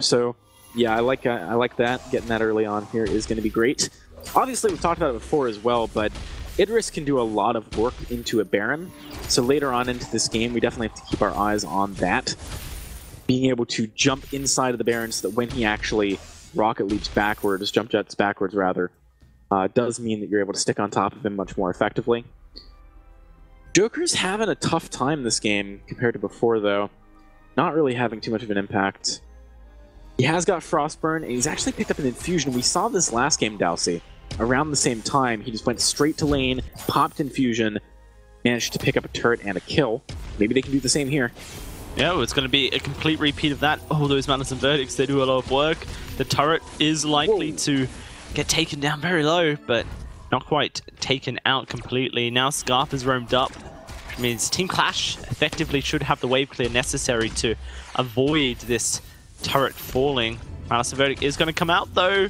So, yeah, I like that. Getting that early on here is going to be great. Obviously, we've talked about it before as well, but Idris can do a lot of work into a Baron. So later on into this game, we definitely have to keep our eyes on that. Being able to jump inside of the Baron so that when he actually rocket leaps backwards, jump jets backwards rather, does mean that you're able to stick on top of him much more effectively. Joker's having a tough time this game compared to before, though. Not really having too much of an impact. He has got Frostburn, and he's actually picked up an Infusion. We saw this last game, Dowsey. Around the same time, he just went straight to lane, popped Infusion, managed to pick up a turret and a kill. Maybe they can do the same here. Yeah, well, it's going to be a complete repeat of that. Oh, those Malice and Verdicts, they do a lot of work. The turret is likely to get taken down very low, but not quite taken out completely. Now Scarf is roamed up, which means Team Qlash effectively should have the wave clear necessary to avoid this turret falling. Malice and Verdict is going to come out, though.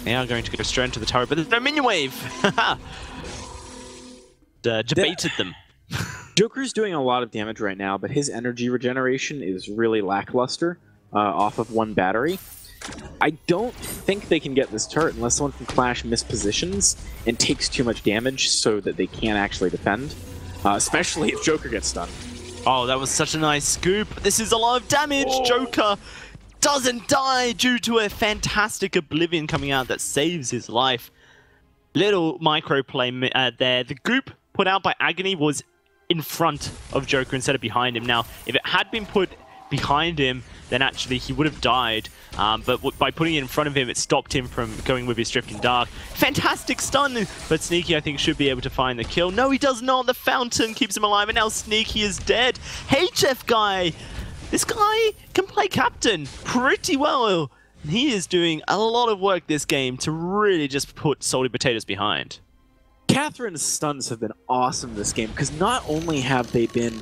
They are going to go straight into the turret, but there's no minion wave. Debated them. Joker's doing a lot of damage right now, but his energy regeneration is really lackluster off of one battery. I don't think they can get this turret unless someone from Qlash mispositions and takes too much damage so that they can't actually defend, especially if Joker gets stunned. Oh, that was such a nice scoop. This is a lot of damage. Oh. Joker doesn't die due to a fantastic Oblivion coming out that saves his life. Little microplay there. The goop put out by Agony was in front of Joker instead of behind him. Now, if it had been put behind him, then actually he would have died. But by putting it in front of him, it stopped him from going with his Drifting Dark. Fantastic stun, but Sneaky, I think, should be able to find the kill. No, he does not. The fountain keeps him alive, and now Sneaky is dead. HF guy! This guy can play captain pretty well. He is doing a lot of work this game to really just put Salty Potatoes behind. Catherine's stuns have been awesome this game, because not only have they been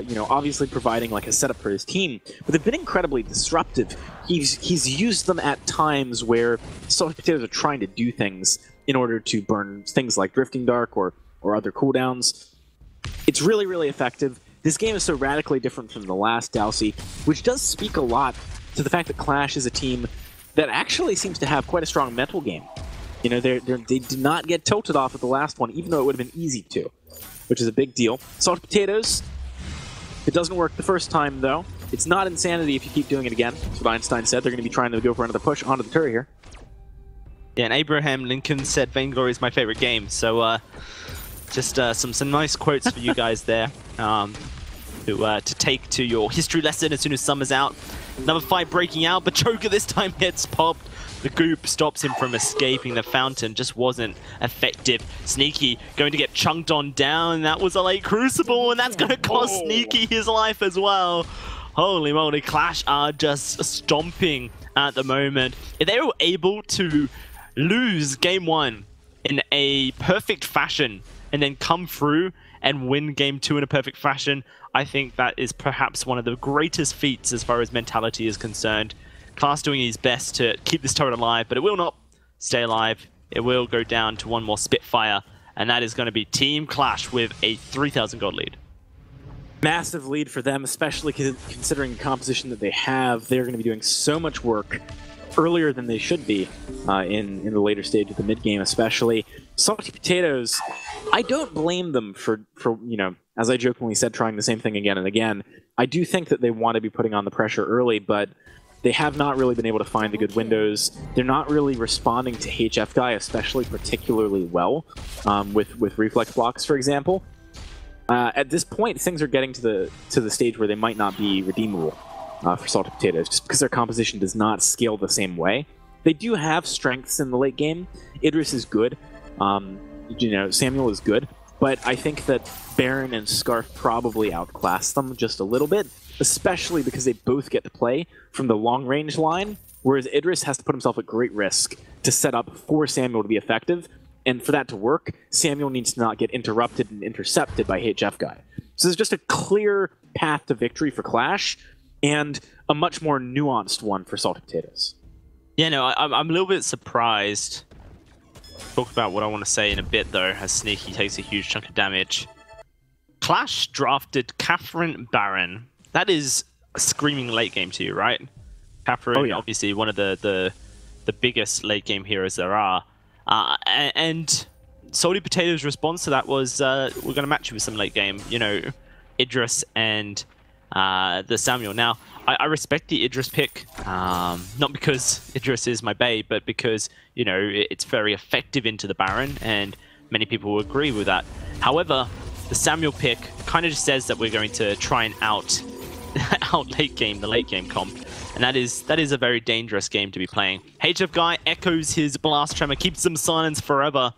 you know, obviously providing like a setup for his team, but they've been incredibly disruptive. He's used them at times where Salty Potatoes are trying to do things in order to burn things like Drifting Dark or other cooldowns. It's really, really effective. This game is so radically different from the last Dalsy, which does speak a lot to the fact that Qlash is a team that actually seems to have quite a strong mental game. You know, they did not get tilted off at the last one, even though it would have been easy to, which is a big deal. Salty Potatoes, it doesn't work the first time, though. It's not insanity if you keep doing it again. That's what Einstein said. They're going to be trying to go for another push onto the turret here. Yeah, and Abraham Lincoln said Vainglory is my favorite game. So just some nice quotes for you guys there to take to your history lesson as soon as summer's out. Another fight breaking out, but Choker this time gets popped. The goop stops him from escaping. The fountain just wasn't effective. Sneaky going to get chunked on down. That was a late Crucible, and that's going to cost Sneaky his life as well. Holy moly, Qlash are just stomping at the moment. If they were able to lose game 1 in a perfect fashion and then come through and win game 2 in a perfect fashion, I think that is perhaps one of the greatest feats as far as mentality is concerned. Qlash doing his best to keep this turret alive, but it will not stay alive. It will go down to one more Spitfire, and that is going to be Team Qlash with a 3,000 gold lead. Massive lead for them, especially considering the composition that they have. They're going to be doing so much work earlier than they should be in the later stage of the mid-game especially. Salty Potatoes, I don't blame them for, you know, as I jokingly said, trying the same thing again and again. I do think that they want to be putting on the pressure early, but they have not really been able to find the good windows. They're not really responding to HF Guy, especially particularly well, with reflex blocks, for example. At this point, things are getting to the stage where they might not be redeemable for Salty Potatoes, just because their composition does not scale the same way. They do have strengths in the late game. Idris is good. You know, Samuel is good. But I think that Baron and Scarf probably outclass them just a little bit, especially because they both get to play from the long-range line, whereas Idris has to put himself at great risk to set up for Samuel to be effective. And for that to work, Samuel needs to not get interrupted and intercepted by HF Guy. So there's just a clear path to victory for Qlash, and a much more nuanced one for Salty Potatoes. Yeah, no, I'm a little bit surprised. Talk about what I want to say in a bit, though, as Sneaky takes a huge chunk of damage. Qlash drafted Catherine Baron. That is a screaming late game to you, right? Catherine, obviously one of the biggest late game heroes there are. And Salty Potatoes' response to that was, we're going to match you with some late game, you know, Idris and the Samuel. Now, I respect the Idris pick, not because Idris is my bae, but because, you know, it's very effective into the Baron, and many people will agree with that. However, the Samuel pick kind of just says that we're going to try and out late game, the late game comp. And that is a very dangerous game to be playing. HF Guy echoes his blast tremor, keeps them silenced forever.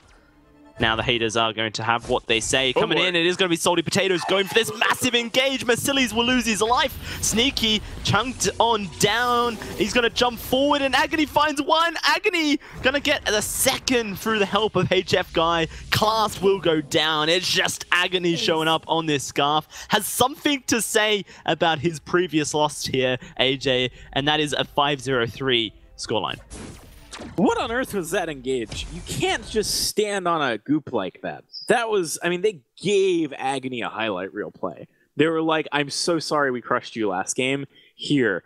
Now the haters are going to have what they say. Coming in, it is going to be Salty Potatoes going for this massive engage. Mercilles will lose his life. Sneaky chunked on down. He's going to jump forward, and Agony finds one. Agony going to get the second through the help of HF Guy. Qlash will go down. It's just Agony showing up on this Scarf. Has something to say about his previous loss here, AJ, and that is a 5-0-3 scoreline. What on earth was that engage? You can't just stand on a goop like that. That was, I mean, they gave Agony a highlight reel play. They were like, I'm so sorry we crushed you last game. Here,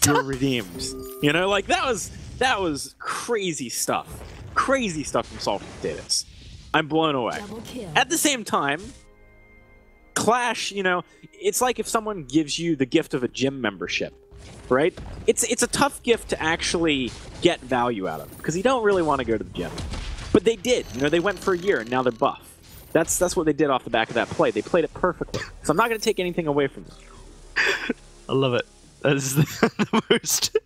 you're redeemed. You know, like that was crazy stuff. Crazy stuff from Salty Potatoes. I'm blown away. At the same time, Qlash, you know, it's like if someone gives you the gift of a gym membership. Right? It's a tough gift to actually get value out of, because you don't really want to go to the gym. But they did. You know, they went for a year, and now they're buff. That's what they did off the back of that play. They played it perfectly. So I'm not going to take anything away from them. I love it. That is the most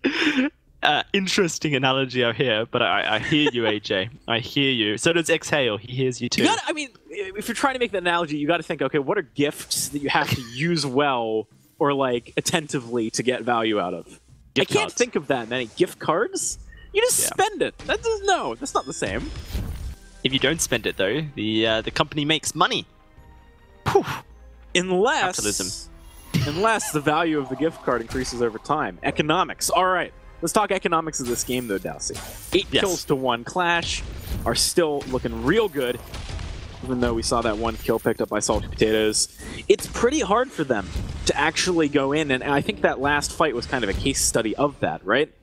interesting analogy I hear, but I hear you, AJ. I hear you. So does Exhale. He hears you too. I mean, if you're trying to make that analogy, you got to think, okay, what are gifts that you have to use well or like attentively to get value out of? I can't think of that many. Gift cards? You just spend it. No, that's not the same. If you don't spend it though, the company makes money. Poof. Capitalism. Unless the value of the gift card increases over time. Economics. All right. Let's talk economics of this game, though, Dalsy. 8 kills to 1. Qlash are still looking real good, even though we saw that 1 kill picked up by Salty Potatoes. It's pretty hard for them to actually go in, and I think that last fight was kind of a case study of that, right?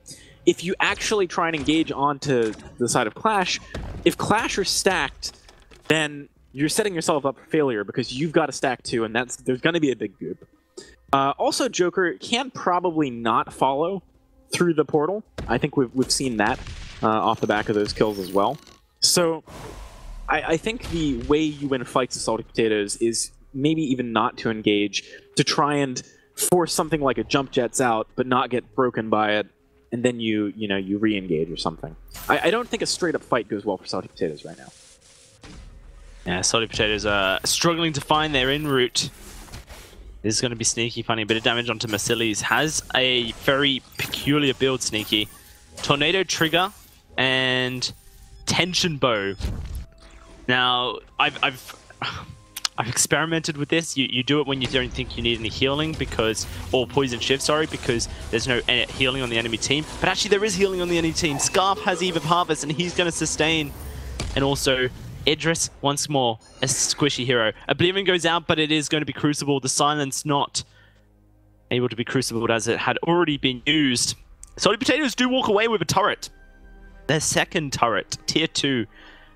If you actually try and engage onto the side of Qlash, if Qlash are stacked, then you're setting yourself up for failure because you've got to stack too, and there's going to be a big goop. Also, Joker can probably not follow through the portal. I think we've seen that off the back of those kills as well. So I think the way you win fights with Salty Potatoes is maybe even not to engage, to try and force something like a jump jets out, but not get broken by it, and then you re-engage or something. I don't think a straight-up fight goes well for Salty Potatoes right now. Yeah, Salty Potatoes are struggling to find their in route. This is going to be Sneaky finding a bit of damage onto Mercilles. Has a very peculiar build, Sneaky. Tornado Trigger and Tension Bow. Now, I've experimented with this. You do it when you don't think you need any healing or poison shift, sorry, because there's no healing on the enemy team. But actually there is healing on the enemy team. Scarf has Eve of Harvest and he's going to sustain. And also Idris once more, a squishy hero. Oblivion goes out, but it is going to be Crucible. The Silence not able to be Crucibled as it had already been used. Salty Potatoes do walk away with a turret. Their second turret, tier 2.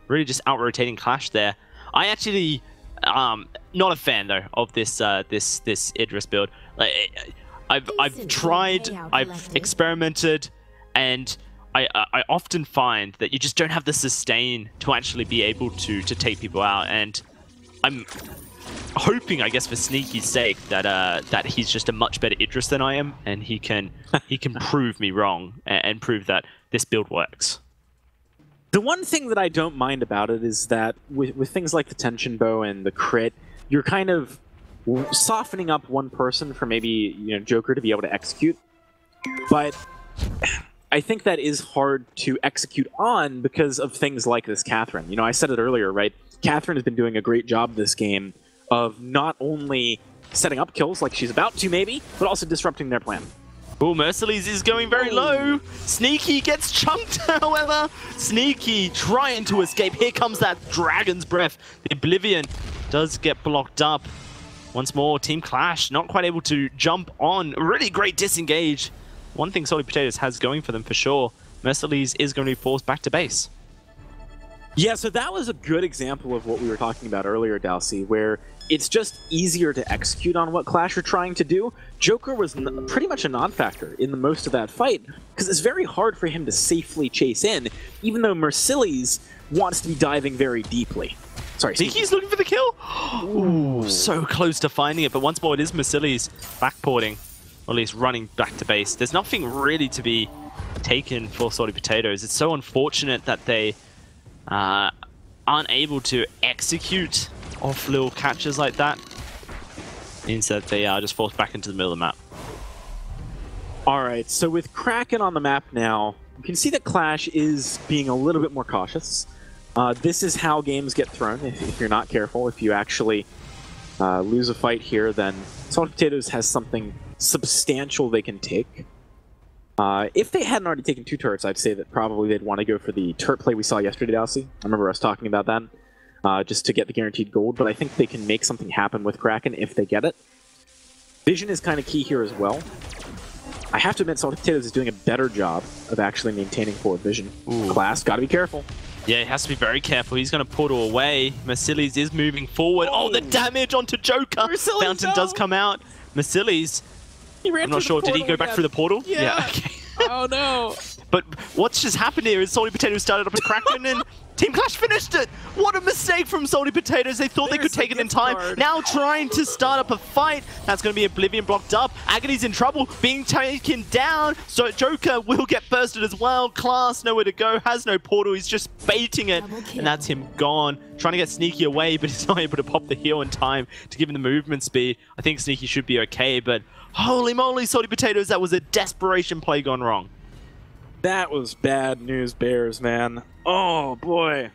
Really just out-rotating Qlash there. I actually, not a fan though of this this Idris build. I've tried, I've experimented, and I often find that you just don't have the sustain to actually be able to take people out, and I'm hoping, I guess, for Sneaky's sake, that he's just a much better Idris than I am, and he can prove me wrong and prove that this build works. The one thing that I don't mind about it is that with things like the Tension Bow and the crit, you're kind of softening up one person for maybe Joker to be able to execute, but I think that is hard to execute on because of things like this Catherine. I said it earlier, right? Catherine has been doing a great job this game of not only setting up kills like she's about to maybe, but also disrupting their plan. Oh, Merciless is going very low. Sneaky gets chunked, however. Sneaky trying to escape. Here comes that Dragon's Breath. The Oblivion does get blocked up. Once more, Team Qlash not quite able to jump on. Really great disengage. One thing Salty Potatoes has going for them for sure. Merciless is going to be forced back to base. Yeah, so that was a good example of what we were talking about earlier, Dalsy, where it's just easier to execute on what Qlash are trying to do. Joker was pretty much a non-factor in the most of that fight, because it's very hard for him to safely chase in, even though Mercilles wants to be diving very deeply. Sorry, Sneaky's looking for the kill? Ooh, so close to finding it, but once more it is Mercilles backporting. Or at least running back to base. There's nothing really to be taken for Salty Potatoes. It's so unfortunate that they aren't able to execute off little catches like that. Means that they are just forced back into the middle of the map. Alright, so with Kraken on the map now, you can see that Qlash is being a little bit more cautious. This is how games get thrown if you're not careful. If you actually lose a fight here, then Salty Potatoes has something substantial they can take. If they hadn't already taken 2 turrets, I'd say that probably they'd want to go for the turret play we saw yesterday, Dalsy. I remember us talking about that, just to get the guaranteed gold, but I think they can make something happen with Kraken if they get it. Vision is kind of key here as well. I have to admit, Salty Potatoes is doing a better job of actually maintaining forward vision. Qlash, gotta be careful. Yeah, he has to be very careful. He's going to portal away. Mercilles is moving forward. Oh, the damage onto Joker. Fountain does come out. Mercilles, I'm not sure, did he go back through the portal? Yeah. Okay. Oh no. But what's just happened here is Salty Potatoes started up a Kraken and Team Qlash finished it! What a mistake from Salty Potatoes. They thought they could take it in time. Now trying to start up a fight. That's going to be Oblivion blocked up. Agony's in trouble, being taken down. So Joker will get bursted as well. Qlash nowhere to go, has no portal. He's just baiting it. And that's him gone. Trying to get Sneaky away, but he's not able to pop the heal in time to give him the movement speed. I think Sneaky should be okay, but holy moly, Salty Potatoes, that was a desperation play gone wrong. That was bad news bears, man. Oh boy.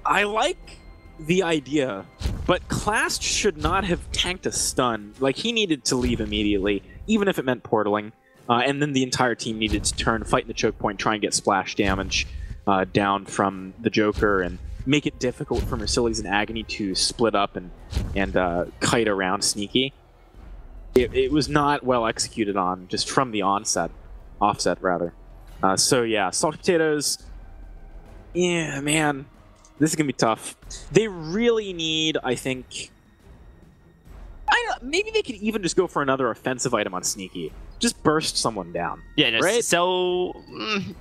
I like the idea But Qlash should not have tanked a stun. Like, he needed to leave immediately, even if it meant portaling. And then the entire team needed to turn, fight in the choke point, try and get splash damage down from the Joker, and make it difficult for Mercilles and Agony to split up and kite around Sneaky. It was not well executed on, just from the offset rather. So yeah, Salty Potatoes, yeah, man, this is going to be tough. They really need, I think, maybe they could even just go for another offensive item on Sneaky. Just burst someone down. Yeah, no, right? So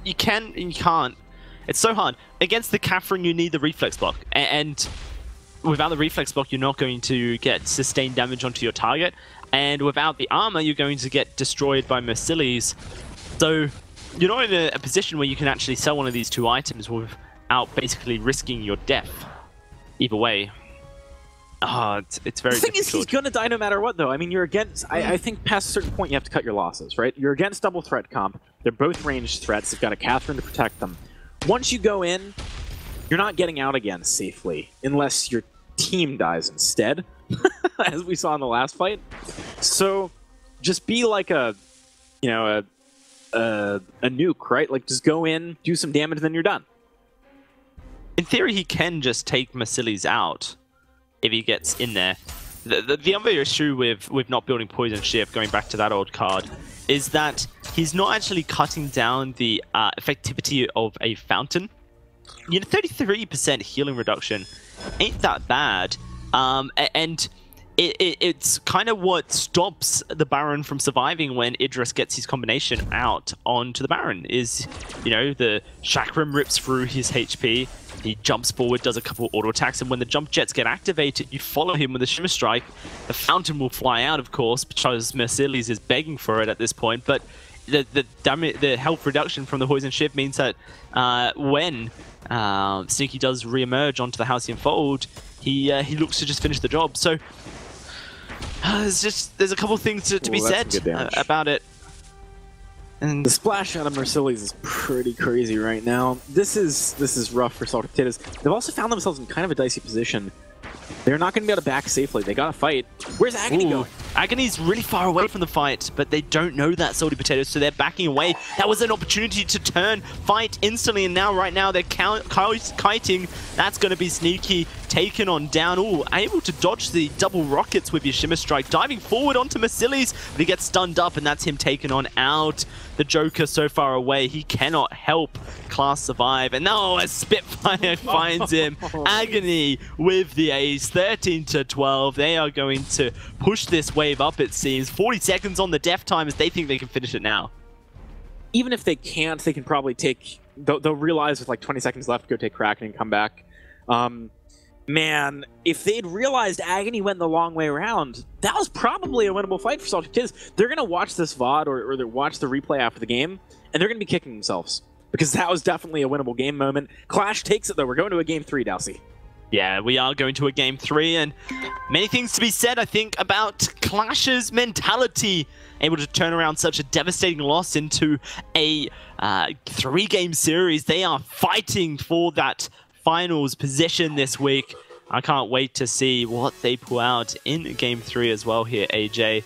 you can and you can't. It's so hard. Against the Catherine, you need the reflex block. And without the reflex block, you're not going to get sustained damage onto your target. And without the armor, you're going to get destroyed by Mercilles. So you're not in a position where you can actually sell one of these two items without basically risking your death. Either way. It's very difficult. The thing is, he's going to die no matter what, though. I mean, you're against... I think past a certain point, you have to cut your losses, right? You're against double threat comp. They're both ranged threats. They've got a Catherine to protect them. Once you go in, you're not getting out again safely, unless your team dies instead, as we saw in the last fight. So, just be like a nuke, right? Like, just go in, do some damage, then you're done. In theory, he can just take Mercilles out if he gets in there. The other issue with not building Poison Shift, going back to that old card, is that he's not actually cutting down the effectivity of a Fountain. 33% healing reduction ain't that bad. And it's kind of what stops the Baron from surviving when Idris gets his combination out onto the Baron. Is, the Chakram rips through his HP, he jumps forward, does a couple auto attacks, and when the jump jets get activated, you follow him with a Shimmer Strike. The Fountain will fly out, of course, because Mercilles is begging for it at this point, but the health reduction from the Poison Shift means that when Sneaky does re-emerge onto the Halcyon Fold, he looks to just finish the job. So there's a couple things to be said about it. And the splash out of Mercilles is pretty crazy right now. This is rough for Salty Potatoes. They've also found themselves in kind of a dicey position. They're not going to be able to back safely. They got to fight. Where's Agony going? Agony's really far away from the fight, but they don't know that, Salty Potatoes, so they're backing away. That was an opportunity to turn, fight instantly, and now, right now, they're kiting. That's going to be Sneaky, taken on down. Ooh, able to dodge the double rockets with your Shimmer Strike, diving forward onto Mercilles, but he gets stunned up, and that's him taken on out. The Joker so far away, he cannot help Qlash survive. And now a Spitfire finds him. Agony with the ace, 13-12. They are going to push this wave up, it seems. 40 seconds on the death time as they think they can finish it now. Even if they can't, they can probably take... They'll realize with like 20 seconds left, go take Kraken and come back. Man, if they'd realized Agony went the long way around, that was probably a winnable fight for Salty Potatoes. They're going to watch this VOD or they'll watch the replay after the game, and they're going to be kicking themselves. Because that was definitely a winnable game moment. Qlash takes it, though. We're going to a Game 3, Dowsey. Yeah, we are going to a Game 3, and many things to be said, I think, about Qlash's mentality. Able to turn around such a devastating loss into a 3-game series. They are fighting for that finals position this week. I can't wait to see what they pull out in Game 3 as well here, AJ.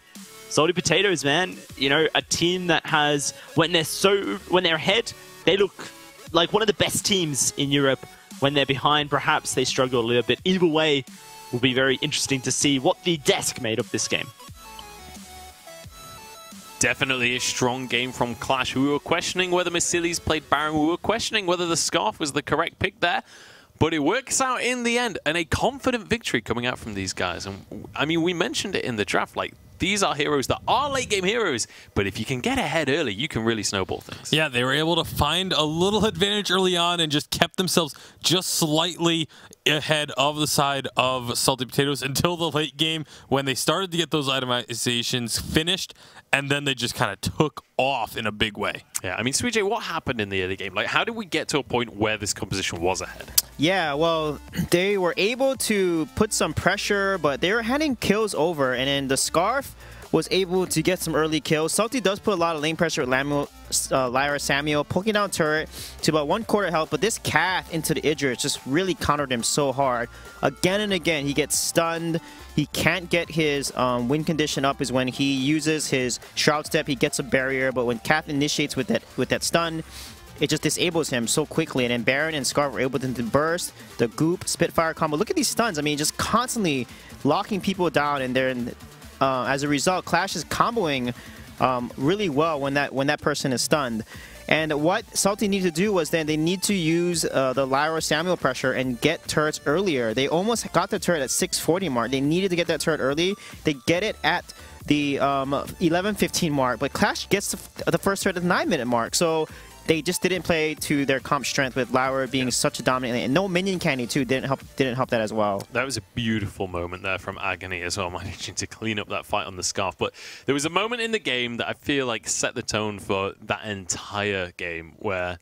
Salty Potatoes, man. A team that has, when they're ahead, they look like one of the best teams in Europe. When they're behind, perhaps they struggle a little bit. Either way, will be very interesting to see what the desk made of this game. Definitely a strong game from Qlash. We were questioning whether Mercilles played Baron. We were questioning whether the Scarf was the correct pick there. But it works out in the end, and a confident victory coming out from these guys. And I mean, we mentioned it in the draft, like, these are heroes that are late-game heroes, but if you can get ahead early, you can really snowball things. Yeah, they were able to find a little advantage early on and just kept themselves just slightly ahead of the side of Salty Potatoes until the late game when they started to get those itemizations finished, and then they just kind of took off in a big way. Yeah, I mean, Suijay, what happened in the early game? Like, how did we get to a point where this composition was ahead? Yeah, well, they were able to put some pressure, but they were handing kills over, and then the Scarf was able to get some early kills. Salty does put a lot of lane pressure with Lyra Samuel, poking down turret to about 1/4 health, but this Cath into the Idris just really countered him so hard. Again and again, he gets stunned. He can't get his win condition up is when he uses his Shroud Step. He gets a barrier, but when Cath initiates with that stun, it just disables him so quickly. And then Baron and Scarf were able to burst the Goop Spitfire combo. Look at these stuns. I mean, just constantly locking people down, and they're as a result, Qlash is comboing really well when that person is stunned. And what Salty needed to do was then they need to use the Lyra Samuel pressure and get turrets earlier. They almost got the turret at 640 mark. They needed to get that turret early. They get it at the 11:15 mark, but Qlash gets the first turret at the 9-minute mark. So they just didn't play to their comp strength with Lyra being such a dominant lane. And no minion candy too didn't help that as well. That was a beautiful moment there from Agony as well, managing to clean up that fight on the Scarf. But there was a moment in the game that I feel like set the tone for that entire game where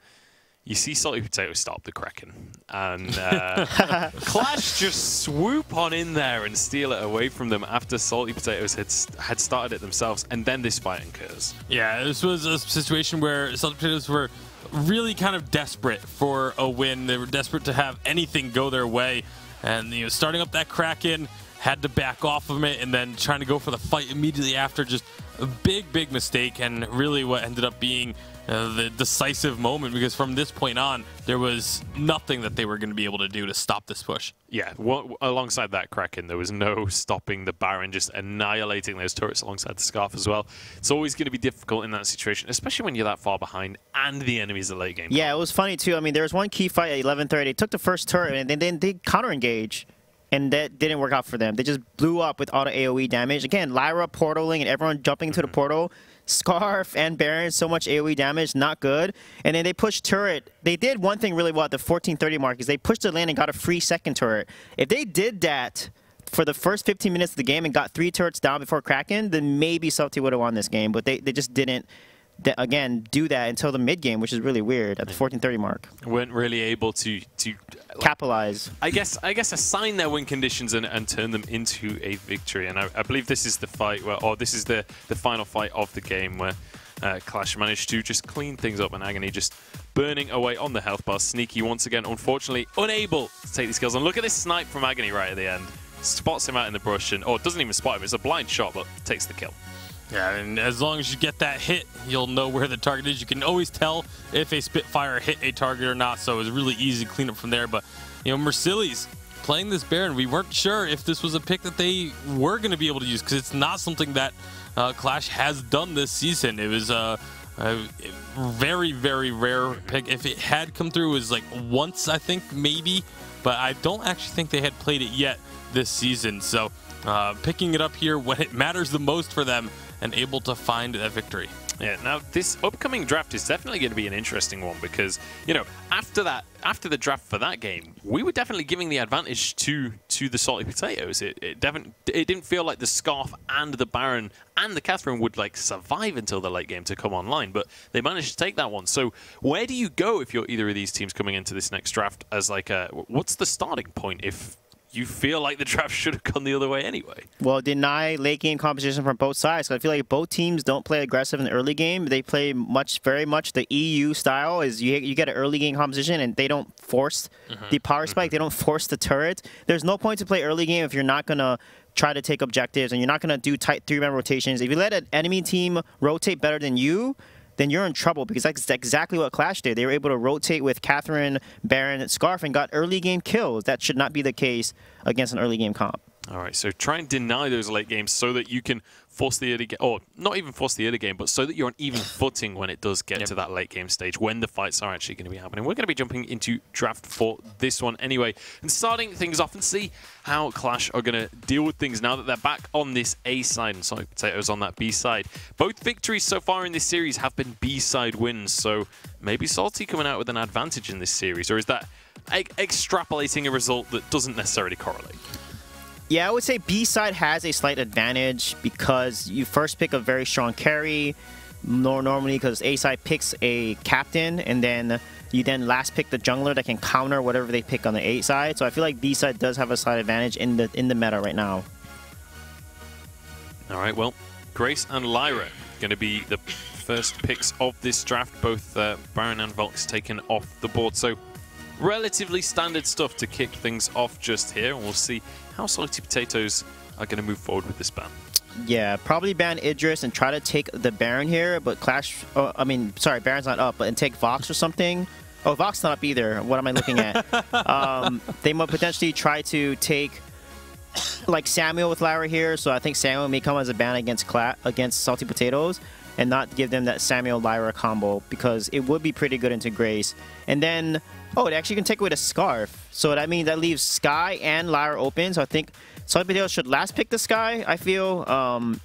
you see Salty Potato stop the Kraken, and Qlash just swoop on in there and steal it away from them after Salty Potatoes had started it themselves, and then this fight occurs. Yeah, this was a situation where Salty Potatoes were really kind of desperate for a win. They were desperate to have anything go their way, and starting up that Kraken, had to back off of it, and then trying to go for the fight immediately after, just a big mistake, and really what ended up being the decisive moment, because from this point on, there was nothing that they were going to be able to do to stop this push. Yeah, alongside that Kraken, there was no stopping the Baron, just annihilating those turrets alongside the Scarf as well. It's always going to be difficult in that situation, especially when you're that far behind and the enemy's the late game. Yeah, it was funny too. I mean, there was one key fight at 11:30. They took the first turret, and then they counter-engage. And that didn't work out for them. They just blew up with auto AoE damage. Again, Lyra portaling and everyone jumping into the portal. Scarf and Baron, so much AoE damage, not good. And then they pushed turret. They did one thing really well at the 14:30 mark, is they pushed the lane and got a free second turret. If they did that for the first 15 minutes of the game and got 3 turrets down before Kraken, then maybe Salty would have won this game. But they just didn't, again, do that until the mid game, which is really weird at the 14:30 mark. Weren't really able to capitalize. I guess assign their win conditions and turn them into a victory. And I believe this is the fight where, or this is the final fight of the game where Qlash managed to just clean things up, and Agony just burning away on the health bar. Sneaky once again, unfortunately unable to take these kills. And look at this snipe from Agony right at the end. Spots him out in the brush, and doesn't even spot him. It's a blind shot, but takes the kill. Yeah, and as long as you get that hit, you'll know where the target is. You can always tell if a Spitfire hit a target or not, so it was really easy to clean up from there. But, Mercilli's playing this Baron, we weren't sure if this was a pick that they were going to be able to use, because it's not something that Qlash has done this season. It was a very, very rare pick. If it had come through, it was like once, I think, maybe. But I don't actually think they had played it yet this season. So picking it up here when it matters the most for them, and able to find that victory. Yeah, now this upcoming draft is definitely going to be an interesting one, because, after the draft for that game, we were definitely giving the advantage to the Salty Potatoes. It didn't feel like the Scarf and the Baron and the Catherine would survive until the late game to come online, but they managed to take that one. So where do you go if you're either of these teams coming into this next draft as what's the starting point if you feel like the draft should have gone the other way anyway? Well, deny late game competition from both sides. I feel like both teams don't play aggressive in the early game. They play very much the EU style. Is you get an early game competition and they don't force the power spike. They don't force the turret. There's no point to play early game if you're not gonna try to take objectives and you're not gonna do tight 3-man rotations. If you let an enemy team rotate better than you, then you're in trouble, because that's exactly what Qlash did. They were able to rotate with Catherine, Baron, and Scarf and got early game kills. That should not be the case against an early game comp. All right, so try and deny those late games so that you can force the early game, or not even force the early game, but so that you're on even footing when it does get to that late game stage, when the fights are actually going to be happening. We're going to be jumping into draft for this one anyway, and starting things off and see how Qlash are going to deal with things now that they're back on this A side and Salty Potatoes on that B side. Both victories so far in this series have been B side wins, so maybe Salty coming out with an advantage in this series, or is that extrapolating a result that doesn't necessarily correlate? Yeah, I would say B-side has a slight advantage because you first pick a very strong carry, normally because A-side picks a captain, and then you last pick the jungler that can counter whatever they pick on the A side. So I feel like B-side does have a slight advantage in the meta right now. All right, well, Grace and Lyra going to be the first picks of this draft. Both Baron and Volks taken off the board. So relatively standard stuff to kick things off just here. And we'll see how Salty Potatoes are going to move forward with this ban. Yeah, probably ban Idris and try to take the Baron here, but Qlash... Oh, I mean, sorry, Baron's not up, but and take Vox or something. Oh, Vox not up either. What am I looking at? They might potentially try to take like Samuel with Lyra here, so I think Samuel may come as a ban against Salty Potatoes and not give them that Samuel-Lyra combo because it would be pretty good into Grace. And then, oh, it actually can take away the Scarf. So that means that leaves Skye and Lyra open, so I think Salty Potatoes should last pick the Skye, I feel,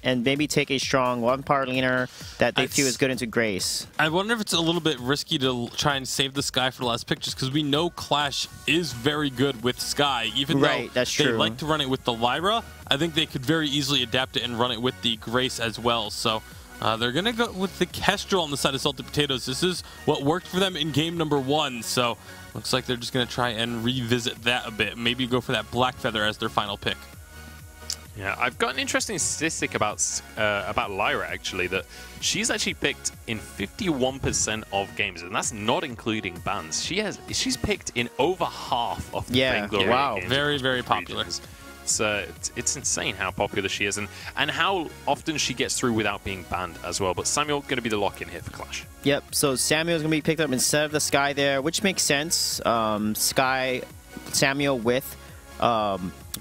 and maybe take a strong one-power laner that they feel is good into Grace. I wonder if it's a little bit risky to try and save the Skye for the last pick, just because we know Qlash is very good with Skye. Even though they like to run it with the Lyra, I think they could very easily adapt it and run it with the Grace as well. So they're going to go with the Kestrel on the side of Salty Potatoes. This is what worked for them in game number 1, so looks like they're just going to try and revisit that a bit. Maybe go for that Black Feather as their final pick. Yeah, I've got an interesting statistic about Lyra, actually, that she's actually picked in 51% of games, and that's not including bans. She's picked in over half of the Vainglory games. Very, very popular. It's insane how popular she is, and how often she gets through without being banned as well. But Samuel going to be the lock-in here for Qlash. Yep, so Samuel's going to be picked up instead of the Skye there, which makes sense. Skye, Samuel with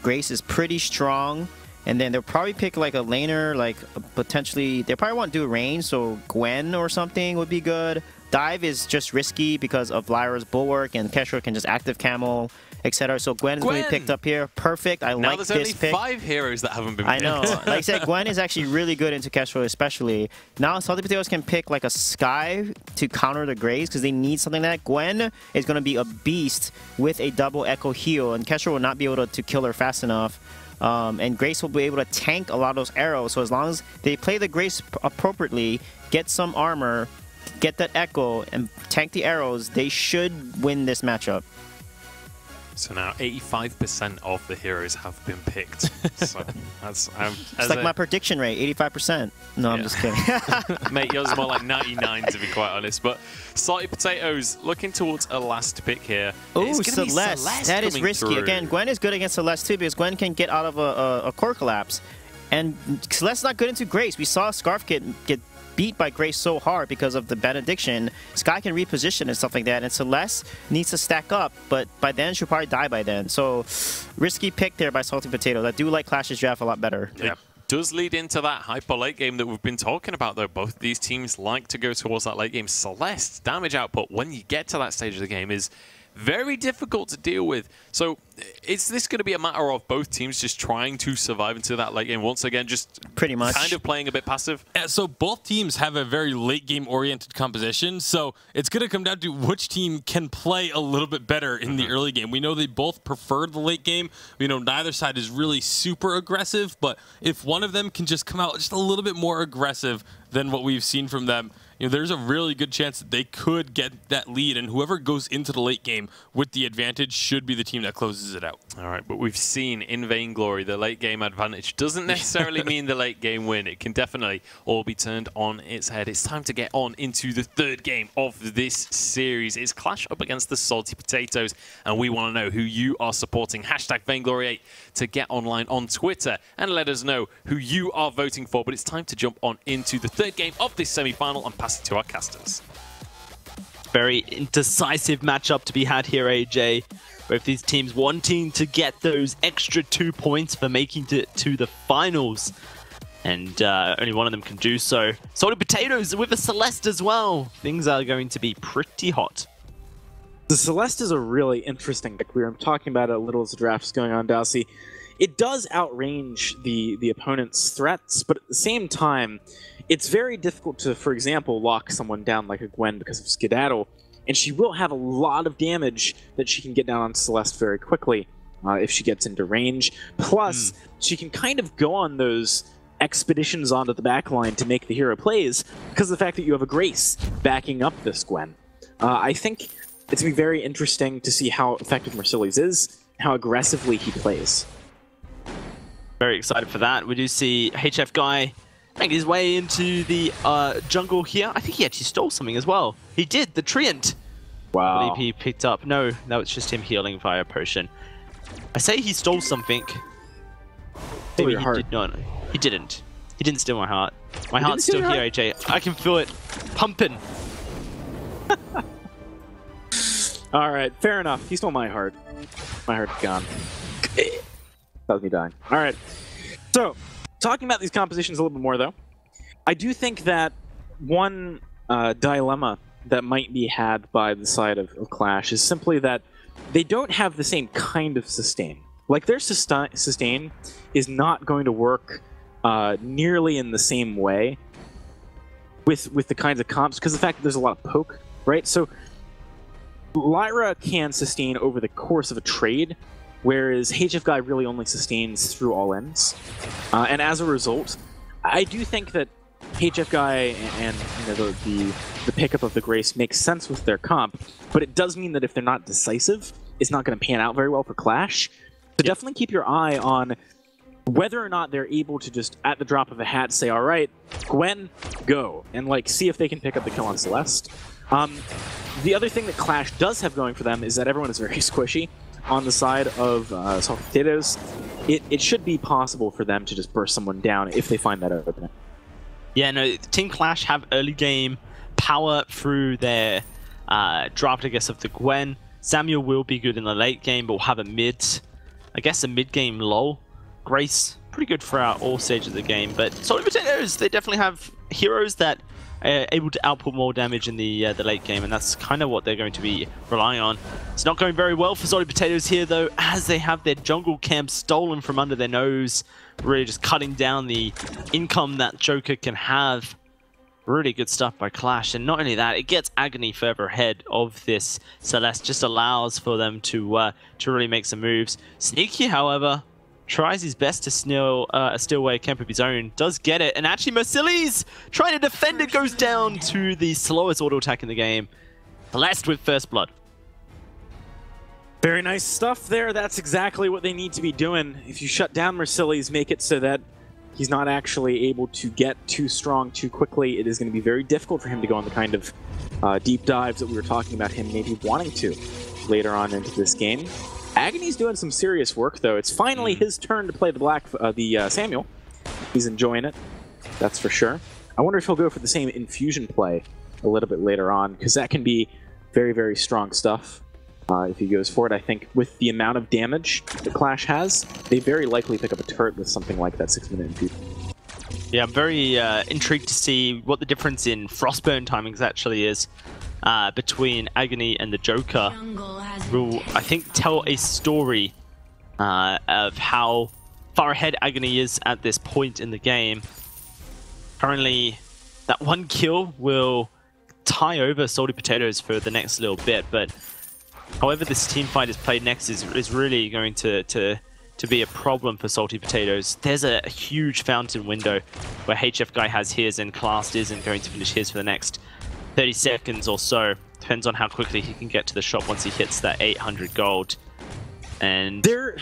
Grace is pretty strong. And then they'll probably pick like a laner, like potentially, they probably want to do range, so Gwen or something would be good. Dive is just risky because of Lyra's Bulwark, and Kestrel can just active Camel, etc. So Gwen is going to be picked up here. Perfect. I like this pick. Now there's only 5 heroes that haven't been picked. I know. Like I said, Gwen is actually really good into Kestrel especially. Now Salty Potatoes can pick like a Skye to counter the Grace because they need something like that. Gwen is going to be a beast with a double Echo heal, and Kestrel will not be able to kill her fast enough. And Grace will be able to tank a lot of those arrows. So as long as they play the Grace appropriately, get some armor, get that Echo, and tank the arrows, they should win this matchup. So now 85% of the heroes have been picked. So that's it's like my prediction rate, 85%. No, I'm just kidding. Mate, yours is more like 99 to be quite honest. But Salty Potatoes looking towards a last pick here. Oh, Celeste. That is risky. Again, Gwen is good against Celeste too because Gwen can get out of a core collapse. And Celeste's not good into Grace. We saw Scarf get beat by Grace so hard because of the benediction. Skye can reposition and stuff like that, and Celeste needs to stack up, but by then she'll probably die by then. So risky pick there by Salty Potatoes. I do like Qlash's draft a lot better. Yeah. Does lead into that hyper late game that we've been talking about, though. Both these teams like to go towards that late game. Celeste's damage output when you get to that stage of the game is very difficult to deal with. So is this going to be a matter of both teams just trying to survive into that late game once again, just pretty much kind of playing a bit passive? Yeah, so both teams have a very late game oriented composition, so it's going to come down to which team can play a little bit better in the early game. We know they both prefer the late game. We know neither side is really super aggressive, but if one of them can just come out just a little bit more aggressive than what we've seen from them, you know, there's a really good chance that they could get that lead, and whoever goes into the late game with the advantage should be the team that closes it out. All right, but we've seen in Vainglory the late game advantage doesn't necessarily mean the late game win. It can definitely all be turned on its head. It's time to get on into the third game of this series. It's Qlash up against the Salty Potatoes, and we want to know who you are supporting. Hashtag Vainglory8 to get online on Twitter and let us know who you are voting for. But it's time to jump on into the third game of this semi-final and pass it to our casters. Very decisive matchup to be had here, AJ. Both these teams wanting to get those extra 2 points for making it to the finals. And only one of them can do so. Salty Potatoes with a Celeste as well. Things are going to be pretty hot. The Celeste is a really interesting pick. We were talking about it a little as the draft is going on, Dowsey. It does outrange the opponent's threats, but at the same time, it's very difficult to, for example, lock someone down like a Gwen because of Skedaddle, and she will have a lot of damage that she can get down on Celeste very quickly if she gets into range. Plus, she can kind of go on those expeditions onto the backline to make the hero plays because of the fact that you have a Grace backing up this Gwen. I think it's going to be very interesting to see how effective Mercedes is, how aggressively he plays. Very excited for that. We do see HF Guy make his way into the jungle here. I think he actually stole something as well. He did, the Treant. Wow. I believe he picked up. No, that was just him healing via a potion. I say he stole something. Maybe he did not. He didn't. He didn't steal my heart. My heart's still here, AJ. I can feel it pumping. All right, fair enough. He stole my heart. My heart's gone. That was me dying. All right. So, talking about these compositions a little bit more, though, I do think that one dilemma that might be had by the side of Qlash is simply that they don't have the same kind of sustain. Like, their sustain is not going to work nearly in the same way with the kinds of comps, because of the fact that there's a lot of poke, right? So, Lyra can sustain over the course of a trade, whereas HF Guy really only sustains through all ends. And as a result, I do think that HF Guy and the pickup of the Grace makes sense with their comp, but it does mean that if they're not decisive, it's not going to pan out very well for Qlash. So definitely keep your eye on whether or not they're able to just, at the drop of a hat, say, all right, Gwen, go, and like see if they can pick up the kill on Celeste. The other thing that Qlash does have going for them is that everyone is very squishy. On the side of Salty Potatoes, it should be possible for them to just burst someone down if they find that opening. Yeah, no, Team Qlash have early game power through their draft, I guess, of the Gwen. Samuel will be good in the late game, but will have a mid-game lull. Grace, pretty good throughout all stages of the game, but Salty Potatoes, they definitely have heroes that are able to output more damage in the late game, and that's kind of what they're going to be relying on. It's not going very well for Salty Potatoes here, though, as they have their jungle camp stolen from under their nose, really just cutting down the income that Joker can have. Really good stuff by Qlash, and not only that, it gets Agony further ahead of this Celeste, just allows for them to really make some moves. Sneaky, however, tries his best to steal away a camp of his own, does get it, and actually Mercilli's trying to defend it, goes down to the slowest auto attack in the game. Blessed with first blood. Very nice stuff there. That's exactly what they need to be doing. If you shut down Mercilli's, make it so that he's not actually able to get too strong too quickly, it is going to be very difficult for him to go on the kind of deep dives that we were talking about him maybe wanting to later on into this game. Agony's doing some serious work, though. It's finally his turn to play the Samuel. He's enjoying it, that's for sure. I wonder if he'll go for the same infusion play a little bit later on, because that can be very, very strong stuff if he goes for it. I think with the amount of damage that Qlash has, they very likely pick up a turret with something like that 6-minute infusion. Yeah, I'm very intrigued to see what the difference in Frostburn timings actually is between Agony and the Joker. Will, I think, tell a story of how far ahead Agony is at this point in the game. Currently, that one kill will tie over Salty Potatoes for the next little bit, but however this team fight is played next is really going to be a problem for Salty Potatoes. There's a huge fountain window where HF Guy has his and Qlash isn't going to finish his for the next 30 seconds or so. Depends on how quickly he can get to the shop once he hits that 800 gold. And there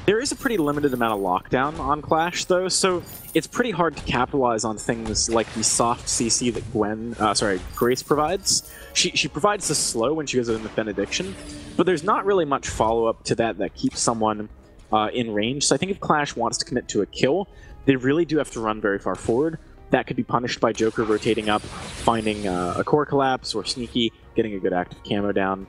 is a pretty limited amount of lockdown on Qlash, though, so it's pretty hard to capitalize on things like the soft CC that Grace provides. She provides the slow when she goes in the Benediction, but there's not really much follow-up to that keeps someone in range. So I think if Qlash wants to commit to a kill, they really do have to run very far forward. That could be punished by Joker rotating up, finding a core collapse, or Sneaky getting a good active camo down.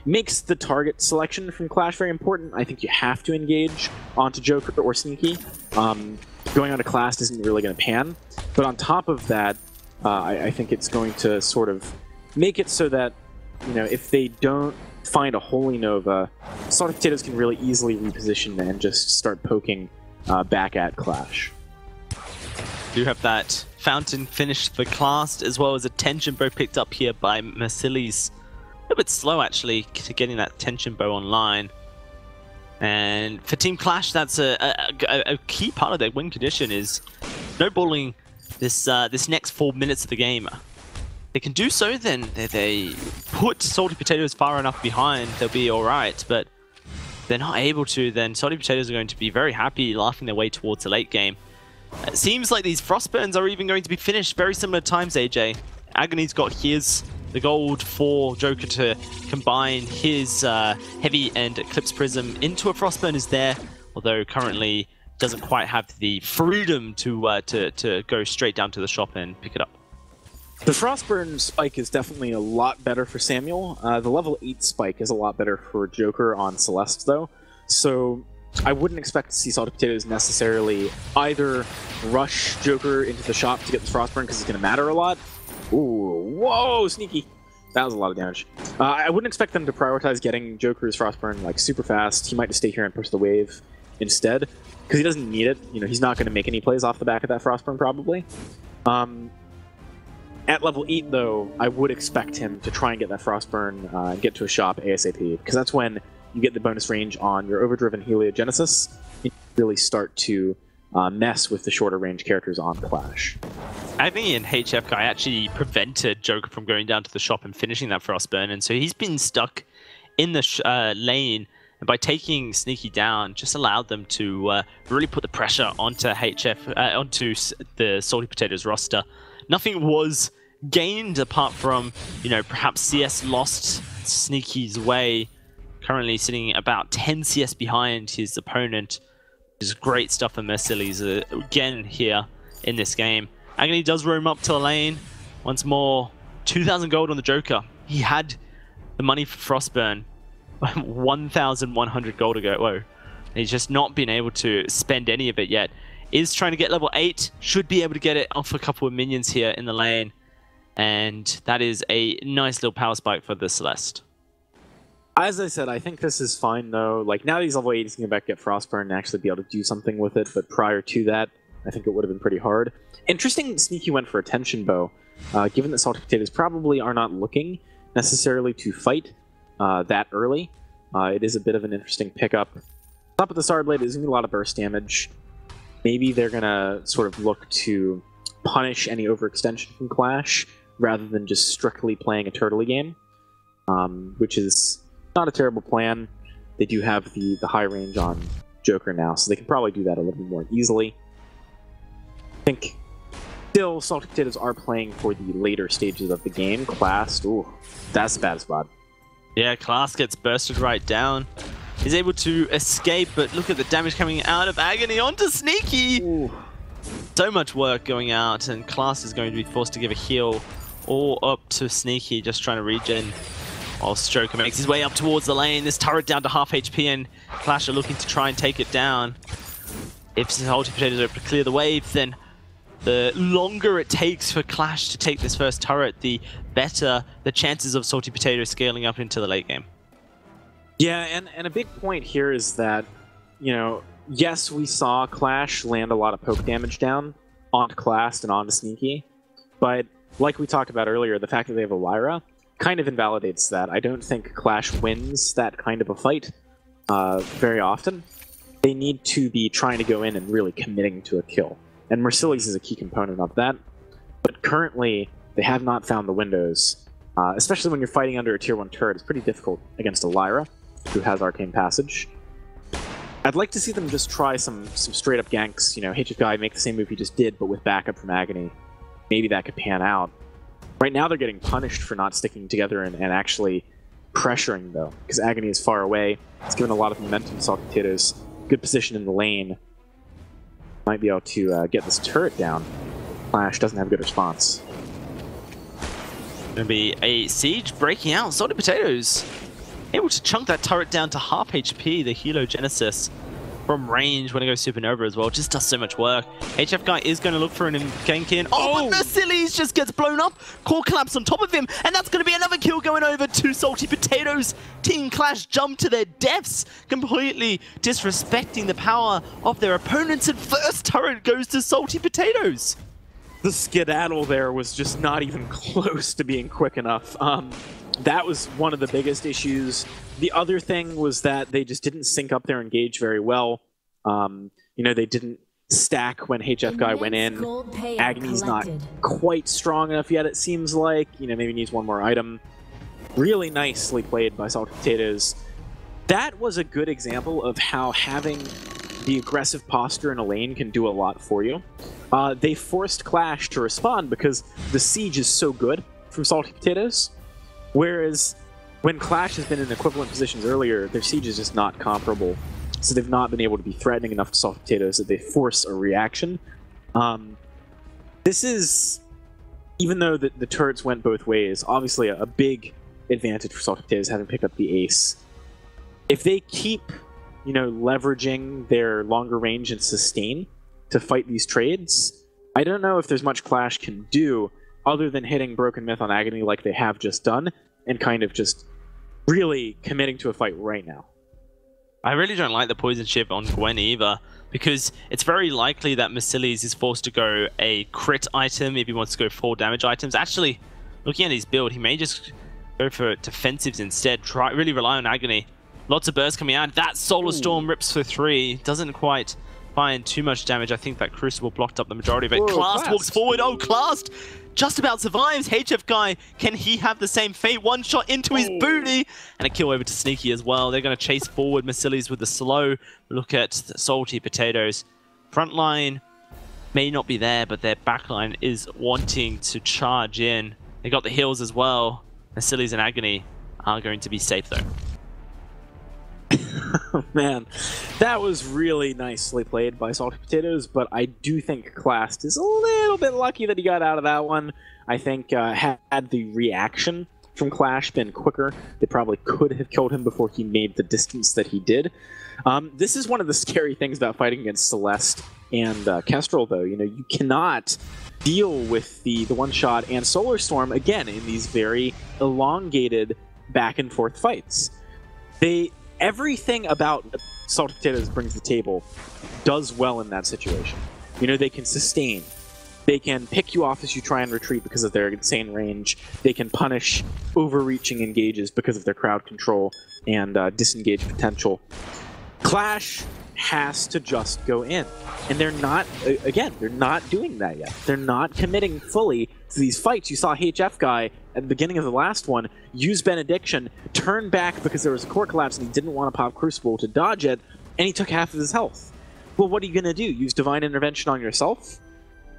Makes the target selection from Qlash very important. I think you have to engage onto Joker or Sneaky. Going onto Qlash isn't really going to pan. But on top of that, I think it's going to sort of make it so that, you know, if they don't find a Holy Nova, Salty Potatoes can really easily reposition and just start poking back at Qlash. Do have that fountain finished for Qlash, as well as a tension bow picked up here by Mercilli's. A little bit slow, actually, to getting that tension bow online. And for Team Qlash, that's a key part of their win condition is snowballing this next 4 minutes of the game. They can do so, then they put Salty Potatoes far enough behind, they'll be alright, but they're not able to, then Salty Potatoes are going to be very happy laughing their way towards the late game. It seems like these Frostburns are even going to be finished very similar times, AJ. Agony's got his, the gold for Joker to combine his Heavy and Eclipse Prism into a Frostburn is there, although currently doesn't quite have the freedom to go straight down to the shop and pick it up. The Frostburn spike is definitely a lot better for Samuel. The level 8 spike is a lot better for Joker on Celeste, though. So I wouldn't expect to see Salty Potatoes necessarily either rush Joker into the shop to get the Frostburn because it's going to matter a lot. Ooh, whoa, sneaky. That was a lot of damage. I wouldn't expect them to prioritize getting Joker's Frostburn like super fast. He might just stay here and push the wave instead because he doesn't need it. You know, he's not going to make any plays off the back of that Frostburn probably. At level 8, though, I would expect him to try and get that Frostburn and get to a shop ASAP, because that's when you get the bonus range on your Overdriven Heliogenesis, and you really start to mess with the shorter range characters on Qlash. Agony and HF Guy actually prevented Joker from going down to the shop and finishing that Frostburn, and so he's been stuck in the lane, and by taking Sneaky down, just allowed them to really put the pressure onto onto the Salty Potatoes roster. Nothing was gained apart from, you know, perhaps CS lost Sneaky's way. Currently sitting about 10 CS behind his opponent. Which is great stuff for Mercillies again here in this game. Agony does roam up to the lane. Once more, 2,000 gold on the Joker. He had the money for Frostburn. 1,100 gold ago. Whoa. He's just not been able to spend any of it yet. Is trying to get level 8. Should be able to get it off a couple of minions here in the lane. And that is a nice little power spike for the Celeste. As I said, I think this is fine, though. Like, now that he's level 8, he's going to get Frostburn and actually be able to do something with it. But prior to that, I think it would have been pretty hard. Interesting, Sneaky went for a tension bow. Given that Salty Potatoes probably are not looking necessarily to fight that early, it is a bit of an interesting pickup. Top of the Star Blade is going to be a lot of burst damage. Maybe they're going to sort of look to punish any overextension from Qlash rather than just strictly playing a turtley game, which is not a terrible plan. They do have the high range on Joker now, so they can probably do that a little bit more easily. I think still Salty Potatoes are playing for the later stages of the game. Qlash, ooh, that's a bad spot. Yeah, Qlash gets bursted right down. He's able to escape, but look at the damage coming out of Agony onto Sneaky. Ooh. So much work going out, and Qlash is going to be forced to give a heal all up to Sneaky, just trying to regen. Whilst Joker makes his way up towards the lane, this turret down to half HP, and Qlash are looking to try and take it down. If Salty Potatoes are able to clear the wave, then the longer it takes for Qlash to take this first turret, the better the chances of Salty Potatoes scaling up into the late game. Yeah, and a big point here is that, you know, yes, we saw Qlash land a lot of poke damage down onto Qlash and onto Sneaky, but like we talked about earlier, the fact that they have a Lyra kind of invalidates that. I don't think Qlash wins that kind of a fight very often. They need to be trying to go in and really committing to a kill, and Mercillies is a key component of that, but currently they have not found the windows, especially when you're fighting under a tier 1 turret. It's pretty difficult against a Lyra who has Arcane Passage. I'd like to see them just try some straight-up ganks. You know, HF Guy make the same move he just did, but with backup from Agony. Maybe that could pan out. Right now they're getting punished for not sticking together and actually pressuring, though, because Agony is far away. It's given a lot of momentum to Salty Potatoes. Good position in the lane. Might be able to get this turret down. Qlash doesn't have a good response. Gonna be a siege breaking out. Salty Potatoes able to chunk that turret down to half HP. The Heliogenesis from range when it goes Supernova as well just does so much work. HF Guy is going to look for an gank in. Oh, but Mercillies just gets blown up. Core collapse on top of him, and that's going to be another kill going over to Salty Potatoes. Team Qlash jump to their deaths, completely disrespecting the power of their opponents, and first turret goes to Salty Potatoes. The skedaddle there was just not even close to being quick enough. That was one of the biggest issues. The other thing was that they just didn't sync up their engage very well. You know, they didn't stack when HF Guy went in. Agony's not quite strong enough yet, it seems like. You know, maybe needs one more item. Really nicely played by Salty Potatoes. That was a good example of how having the aggressive posture in a lane can do a lot for you. They forced Qlash to respond because the siege is so good from Salty Potatoes, whereas when Qlash has been in equivalent positions earlier, their siege is just not comparable. So they've not been able to be threatening enough to Salty Potatoes that they force a reaction. This is, even though the turrets went both ways, obviously a big advantage for Salty Potatoes having picked up the ace. If they keep, you know, leveraging their longer range and sustain to fight these trades, I don't know if there's much Qlash can do other than hitting Broken Myth on Agony like they have just done and kind of just really committing to a fight right now. I really don't like the poison shiv on Gwen either, because it's very likely that Mercillies is forced to go a crit item if he wants to go 4 damage items. Actually, looking at his build, he may just go for defensives instead, really rely on Agony. Lots of bursts coming out. That Solar Storm rips for 3. Doesn't quite find too much damage. I think that Crucible blocked up the majority of it. Qlash walks forward. Oh, Qlash just about survives. HF guy, can he have the same fate? One shot into his booty. And a kill over to Sneaky as well. They're going to chase forward Mercillies with the slow. Look at the Salty Potatoes. Front line may not be there, but their back line is wanting to charge in. They got the heals as well. Mercillies and Agony are going to be safe though. Man, that was really nicely played by Salty Potatoes, but I do think Qlash is a little bit lucky that he got out of that one. I think had the reaction from Qlash been quicker, they probably could have killed him before he made the distance that he did. This is one of the scary things about fighting against Celeste and Kestrel, though. You know, you cannot deal with the one-shot and Solar Storm, again, in these very elongated back-and-forth fights. Everything about Salty Potatoes brings to the table does well in that situation. You know, they can sustain. They can pick you off as you try and retreat because of their insane range. They can punish overreaching engages because of their crowd control and disengage potential. Qlash has to just go in. And they're not, again, they're not doing that yet. They're not committing fully to these fights. You saw HF guy at the beginning of the last one use Benediction, turn back because there was a core collapse and he didn't want to pop Crucible to dodge it, and he took half of his health. Well, what are you going to do? Use Divine Intervention on yourself?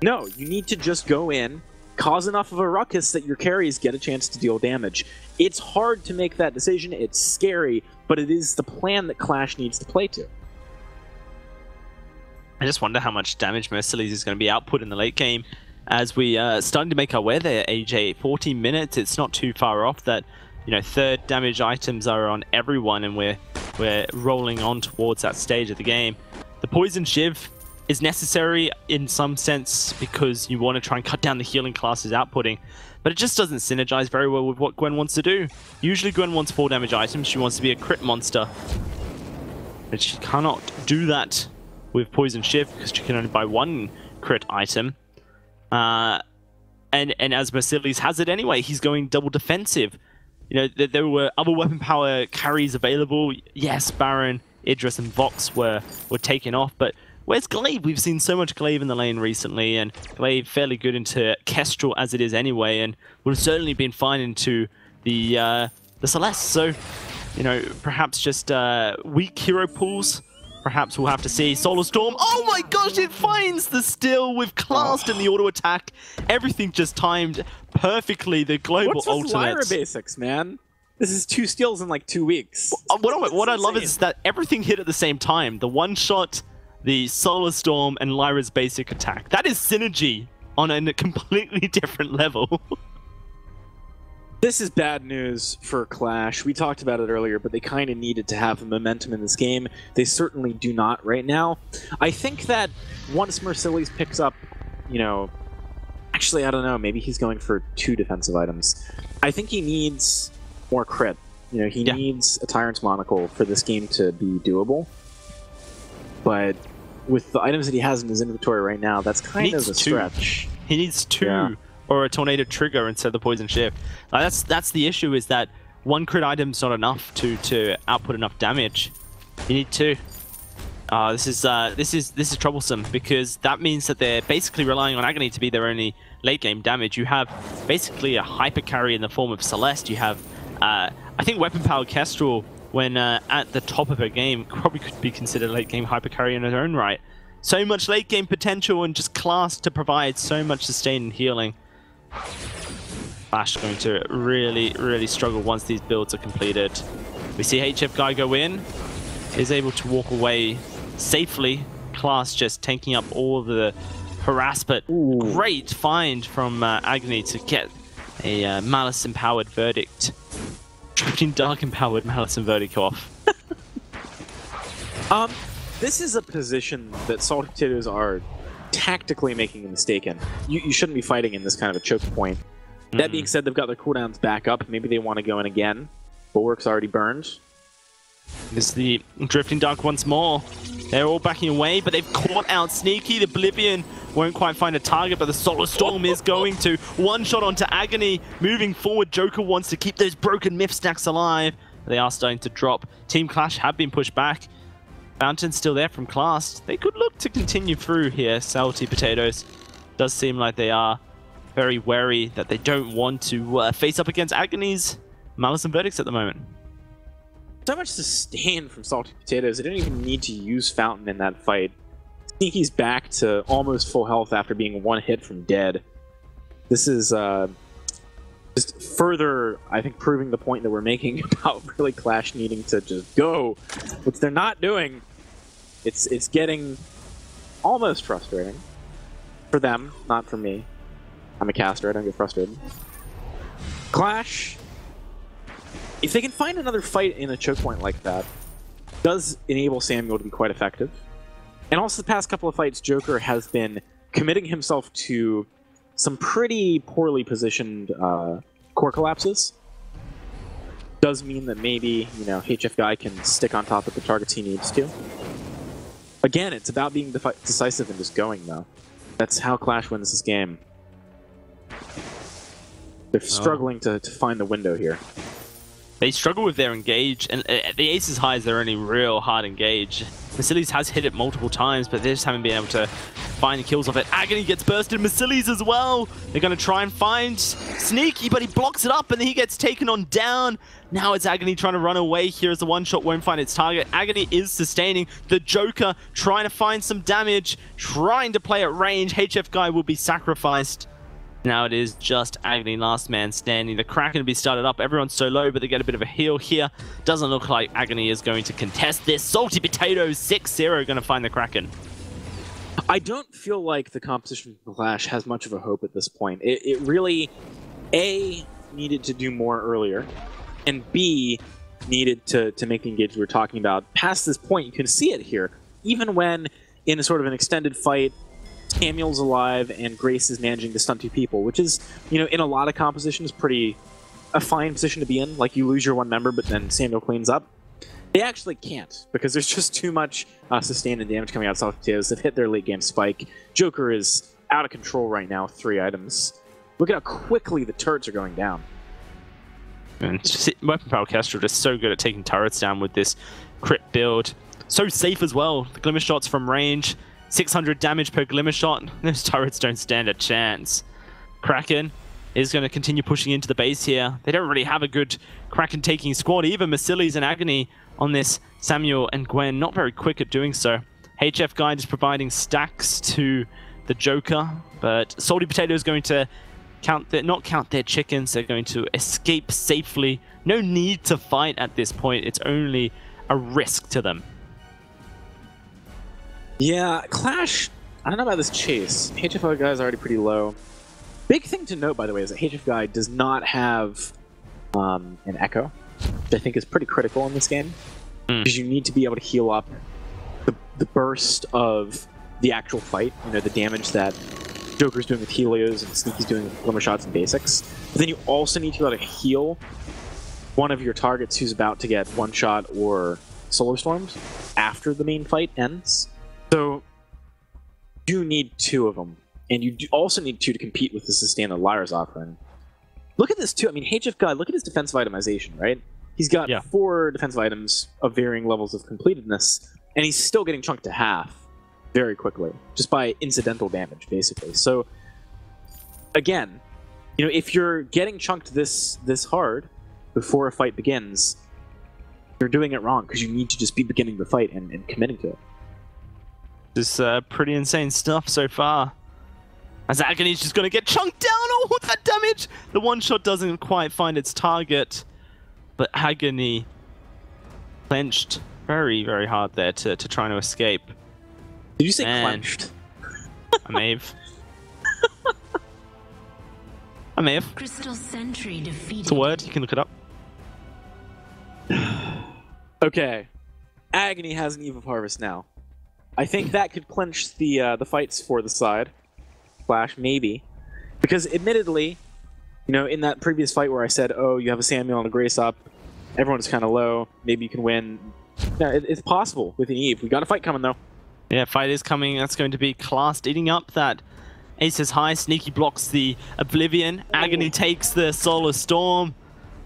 No, you need to just go in, cause enough of a ruckus that your carries get a chance to deal damage. It's hard to make that decision, it's scary, but it is the plan that Qlash needs to play to. I just wonder how much damage Mercillies is going to be output in the late game as we starting to make our way there, AJ. 14 minutes, it's not too far off that, you know, 3rd damage items are on everyone and we're rolling on towards that stage of the game. The Poison Shiv is necessary in some sense because you want to try and cut down the healing classes outputting, but it just doesn't synergize very well with what Gwen wants to do. Usually Gwen wants 4 damage items, she wants to be a crit monster, but she cannot do that with Poison Shiv because she can only buy 1 crit item. And as Mercillies has it anyway, he's going double defensive. You know, there were other weapon power carries available. Yes, Baron, Idris, and Vox were taken off, but where's Glaive? We've seen so much Glaive in the lane recently, and Glaive fairly good into Kestrel as it is anyway, and would have certainly been fine into the Celeste. So, you know, perhaps just weak hero pools. Perhaps we'll have to see Solar Storm. Oh my gosh, it finds the steal with Qlash and the auto attack. Everything just timed perfectly. The global ultimate. What's with Lyra basics, man? This is 2 steals in like 2 weeks. What I love is that everything hit at the same time. The one shot, the Solar Storm, and Lyra's basic attack. That is synergy on a completely different level. This is bad news for Qlash. We talked about it earlier, but they kind of needed to have the momentum in this game. They certainly do not right now. I think that once Mercillies picks up, you know, actually, I don't know, maybe he's going for 2 defensive items. I think he needs more crit. You know, he needs a Tyrant's Monocle for this game to be doable. But with the items that he has in his inventory right now, that's kind of a stretch. He needs 2. Yeah. Or a Tornado Trigger instead of the Poison Shiv. That's the issue, is that 1 crit item's not enough to output enough damage. You need 2. This is troublesome because that means that they're basically relying on Agony to be their only late game damage. You have basically a hyper carry in the form of Celeste. You have I think weapon power Kestrel when at the top of her game, probably could be considered late game hyper carry in her own right. So much late game potential and just Qlash to provide so much sustain and healing. Qlash going to really struggle once these builds are completed. We see HF Guy go in, is able to walk away safely. Qlash just tanking up all the harass, but great find from Agony to get a Malice empowered verdict. Drifting Dark empowered Malice and verdict off. This is a position that Salty Potatoes are tactically making a mistake in. You shouldn't be fighting in this kind of a choke point. That being said, they've got their cooldowns back up. Maybe they want to go in again. Bulwark's already burned. This is the Drifting Dark once more. They're all backing away, but they've caught out Sneaky. The Oblivion won't quite find a target, but the Solar Storm is going to one shot onto Agony. Moving forward, Joker wants to keep those broken myth stacks alive. They are starting to drop. Team Qlash have been pushed back. Fountain's still there from Qlash. They could look to continue through here. Salty Potatoes does seem like they are very wary that they don't want to face up against Agony's Malice and Verdicts at the moment. So much sustain from Salty Potatoes. They didn't even need to use Fountain in that fight. Sneaky's back to almost full health after being one hit from dead. This is just further, I think, proving the point that we're making about really Qlash needing to just go, which they're not doing. It's getting almost frustrating. For them, not for me. I'm a caster, I don't get frustrated. Qlash, if they can find another fight in a choke point like that, does enable Samuel to be quite effective. And also the past couple of fights, Joker has been committing himself to some pretty poorly positioned core collapses. Does mean that maybe, you know, HF Guy can stick on top of the targets he needs to. Again, it's about being decisive and just going, though. That's how Qlash wins this game. They're struggling to find the window here. They struggle with their engage, and the Aces High is their only real hard engage. Massili's has hit it multiple times, but they just haven't been able to find the kills off it. Agony gets bursted, Massili's as well. They're going to try and find Sneaky, but he blocks it up, and then he gets taken on down. Now it's Agony trying to run away here as the one-shot won't find its target. Agony is sustaining. The Joker trying to find some damage, trying to play at range. HF Guy will be sacrificed. Now it is just Agony, last man standing. The Kraken will be started up. Everyone's so low, but they get a bit of a heal here. Doesn't look like Agony is going to contest this. Salty Potatoes 6-0 going to find the Kraken. I don't feel like the competition for Qlash has much of a hope at this point. It really, A, needed to do more earlier, and B, needed to make the engage we were talking about. Past this point, you can see it here. Even when in a sort of an extended fight, Samuel's alive and Grace is managing to stun two people, which is, you know, in a lot of compositions, a fine position to be in. Like, you lose your one member, but then Samuel cleans up. They actually can't, because there's just too much sustain and damage coming out of Salty Potatoes. They've hit their late game spike. Joker is out of control right now with 3 items. Look at how quickly the turrets are going down. And Weapon Power Kestrel just so good at taking turrets down with this crit build. So safe as well. The Glimmer shots from range. 600 damage per Glimmer shot. Those turrets don't stand a chance. Kraken is going to continue pushing into the base here. They don't really have a good Kraken taking squad. Even Massili's and Agony on this Samuel and Gwen. Not very quick at doing so. HF Guide is providing stacks to the Joker, but Salty Potato is going to not count their chickens. They're going to escape safely. No need to fight at this point. It's only a risk to them. Yeah, Qlash, I don't know about this chase. HF Guy is already pretty low. Big thing to note, by the way, is that HF Guy does not have an Echo, which I think is pretty critical in this game. Because you need to be able to heal up the burst of the actual fight, you know, the damage that Joker's doing with Helios and Sneaky's doing with Glimmer Shots and basics. But then you also need to be able to heal one of your targets who's about to get one-shot or Solar Stormed after the main fight ends. So you need 2 of them, and you also need 2 to compete with the sustain that Lyra's offering. Look at this too. I mean, HF Guy, look at his defensive itemization, right? He's got 4 defensive items of varying levels of completedness, and he's still getting chunked to half very quickly, just by incidental damage, basically. So, again, you know, if you're getting chunked this hard before a fight begins, you're doing it wrong because you need to just be beginning the fight and committing to it. This pretty insane stuff so far. As Agony's just going to get chunked down. Oh, that damage! The one shot doesn't quite find its target, but Agony clenched very, very hard there to try to escape. Did you say clenched? I may have. I may have. Crystal Sentry defeated. It's a word. You can look it up. Okay. Agony has an Eve of Harvest now. I think that could clinch the fights for the side. Qlash, maybe. Because admittedly, you know, in that previous fight where I said, oh, you have a Samuel and a Grace up, everyone's kind of low, maybe you can win. No, it's possible with an Eve. We got a fight coming, though. Yeah, fight is coming. That's going to be Qlash eating up that Aces High. Sneaky blocks the Oblivion. Agony takes the Solar Storm.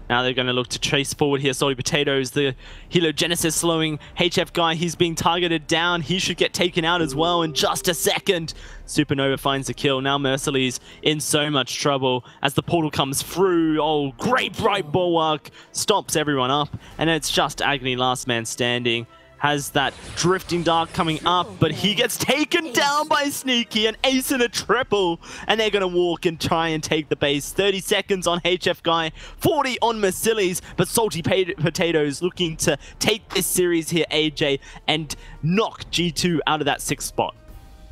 Now they're going to look to chase forward here. Salty Potatoes, the Heliogenesis slowing HF guy. He's being targeted down. He should get taken out as well in just a second. Supernova finds the kill. Now Merciless in so much trouble as the portal comes through. Oh, great bright bulwark. Stops everyone up. And it's just Agony, last man standing. Has that drifting dark coming up, but he gets taken down by Sneaky, an ace and a triple, and they're gonna walk and try and take the base. 30 seconds on HF Guy, 40 on Merciless, but Salty Potatoes looking to take this series here, AJ, and knock G2 out of that 6th spot.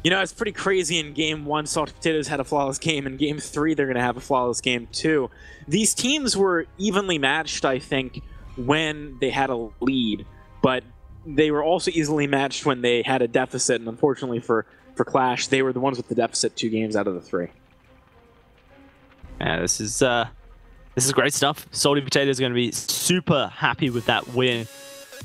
You know, it's pretty crazy. In Game 1, Salty Potatoes had a flawless game. In Game 3, they're going to have a flawless game too. These teams were evenly matched, I think, when they had a lead, but they were also easily matched when they had a deficit, and unfortunately for Qlash, they were the ones with the deficit 2 games out of the 3. Yeah, this is great stuff. Salty Potatoes are going to be super happy with that win.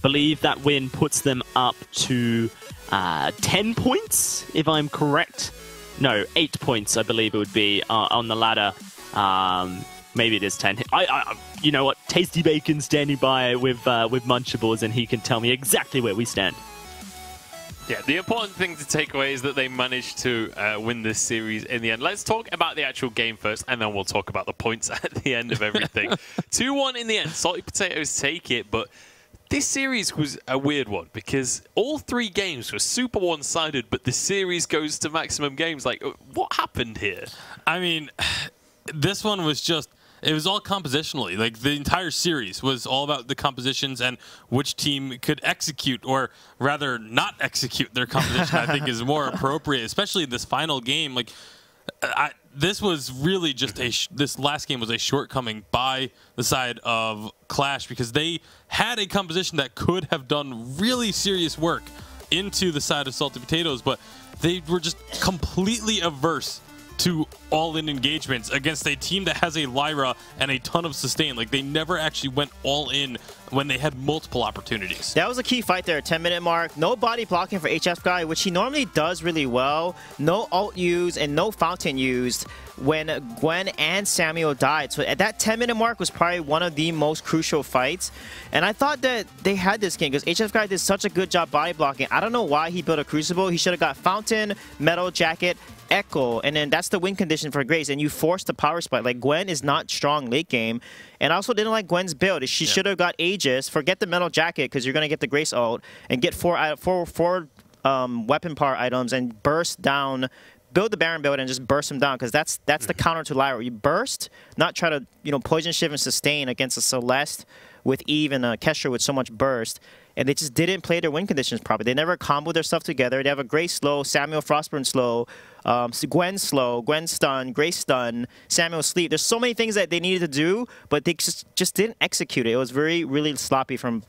Believe that win puts them up to 10 points, if I'm correct. No, 8 points, I believe it would be on the ladder. Maybe it is 10. You know what? Tasty Bacon standing by with Munchables, and he can tell me exactly where we stand. Yeah, the important thing to take away is that they managed to win this series in the end. Let's talk about the actual game first, and then we'll talk about the points at the end of everything. 2-1 in the end. Salty Potatoes take it, but this series was a weird one because all 3 games were super one-sided, but the series goes to maximum games. Like, what happened here? I mean, this one was just... It was all compositionally. Like, the entire series was all about the compositions and which team could execute, or rather not execute their composition, I think is more appropriate, especially in this final game. Like, this was really just this last game was a shortcoming by the side of Qlash, because they had a composition that could have done really serious work into the side of Salty Potatoes, but they were just completely averse to all-in engagements against a team that has a Lyra and a ton of sustain. Like, they never actually went all-in when they had multiple opportunities. That was a key fight there, 10-minute mark. No body blocking for HF Guy, which he normally does really well. No ult used and no fountain used when Gwen and Samuel died. So at that 10-minute mark was probably one of the most crucial fights. And I thought that they had this game because HF Guy did such a good job body blocking. I don't know why he built a Crucible. He should have got Fountain, Metal Jacket, Echo, and then that's the win condition for Grace, and you force the power spike. Like, Gwen is not strong late game, and I also didn't like Gwen's build. She should have got Aegis, forget the Metal Jacket, because you're going to get the Grace ult, and get four weapon power items and burst down, build the Baron build and just burst him down, because that's the counter to Lyra. You burst, not try to, you know, poison shift and sustain against a Celeste with Eve and Kestra with so much burst. And they just didn't play their win conditions properly. They never comboed their stuff together. They have a Grace slow, Samuel Frostburn slow, Gwen slow, Gwen stun, Grace stun, Samuel sleep. There's so many things that they needed to do, but they just didn't execute it. It was really sloppy from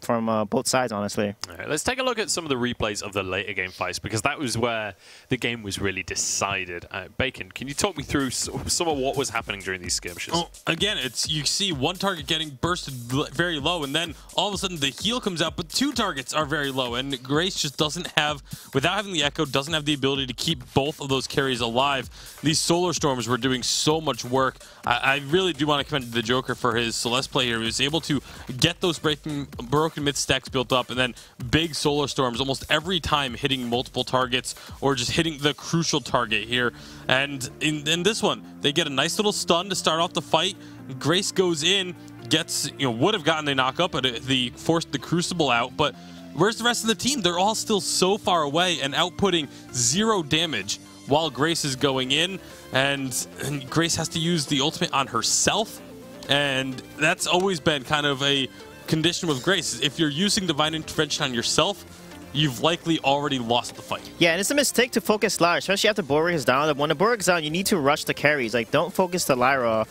both sides, honestly. All right, let's take a look at some of the replays of the later game fights, because that was where the game was really decided. Bacon, can you talk me through some of what was happening during these skirmishes? Well, again, you see one target getting bursted very low, and then all of a sudden the heal comes out, but 2 targets are very low, and Grace just doesn't have, without having the Echo, doesn't have the ability to keep both of those carries alive. These Solar Storms were doing so much work. I really do want to commend the Joker for his Celeste play here. He was able to get those broken mid stacks built up, and then big Solar Storms almost every time, hitting multiple targets or just hitting the crucial target here. And in this one, they get a nice little stun to start off the fight. Grace goes in, gets, would have gotten a knockup, but the forced the Crucible out. But where's the rest of the team? They're all still so far away and outputting 0 damage while Grace is going in. And Grace has to use the ultimate on herself. And that's always been kind of a condition with Grace. If you're using Divine Intervention on yourself, you've likely already lost the fight. Yeah, and it's a mistake to focus Lyra, especially after Borg is down. When the Borg is down, you need to rush the carries. Like, don't focus the Lyra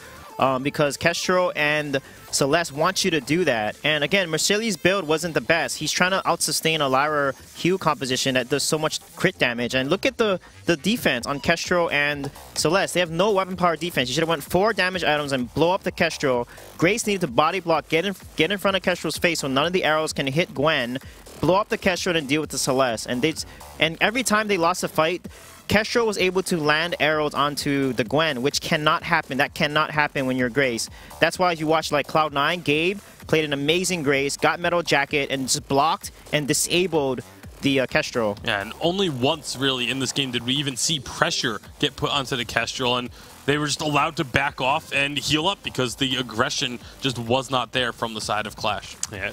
because Kestrel and Celeste want you to do that. And again, Mercilli's build wasn't the best. He's trying to out-sustain a Lyra Hue composition that does so much crit damage. And look at the defense on Kestrel and Celeste. They have no weapon power defense. You should have went 4 damage items and blow up the Kestrel. Grace needed to body block, get in front of Kestrel's face so none of the arrows can hit Gwen, blow up the Kestrel and deal with the Celeste. And every time they lost a fight, Kestrel was able to land arrows onto the Gwen, which cannot happen. That cannot happen when you're Grace. That's why if you watch like Cloud9, Gabe played an amazing Grace, got Metal Jacket, and just blocked and disabled the Kestrel. Yeah, and only once really in this game did we even see pressure get put onto the Kestrel, and they were just allowed to back off and heal up because the aggression just was not there from the side of Qlash. Yeah.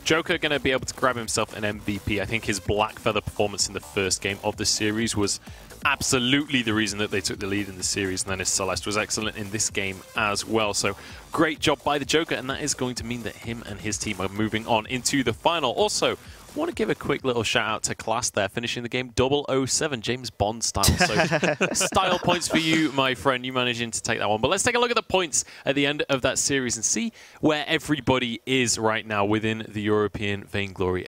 Joker going to be able to grab himself an MVP. I think his Black Feather performance in the first game of the series was absolutely the reason that they took the lead in the series, and then his Celeste was excellent in this game as well. So great job by the Joker, and that is going to mean that him and his team are moving on into the final. Also, I want to give a quick little shout out to Qlash there, finishing the game 007, James Bond style. So style points for you, my friend. You managing to take that one. But let's take a look at the points at the end of that series and see where everybody is right now within the European Vainglory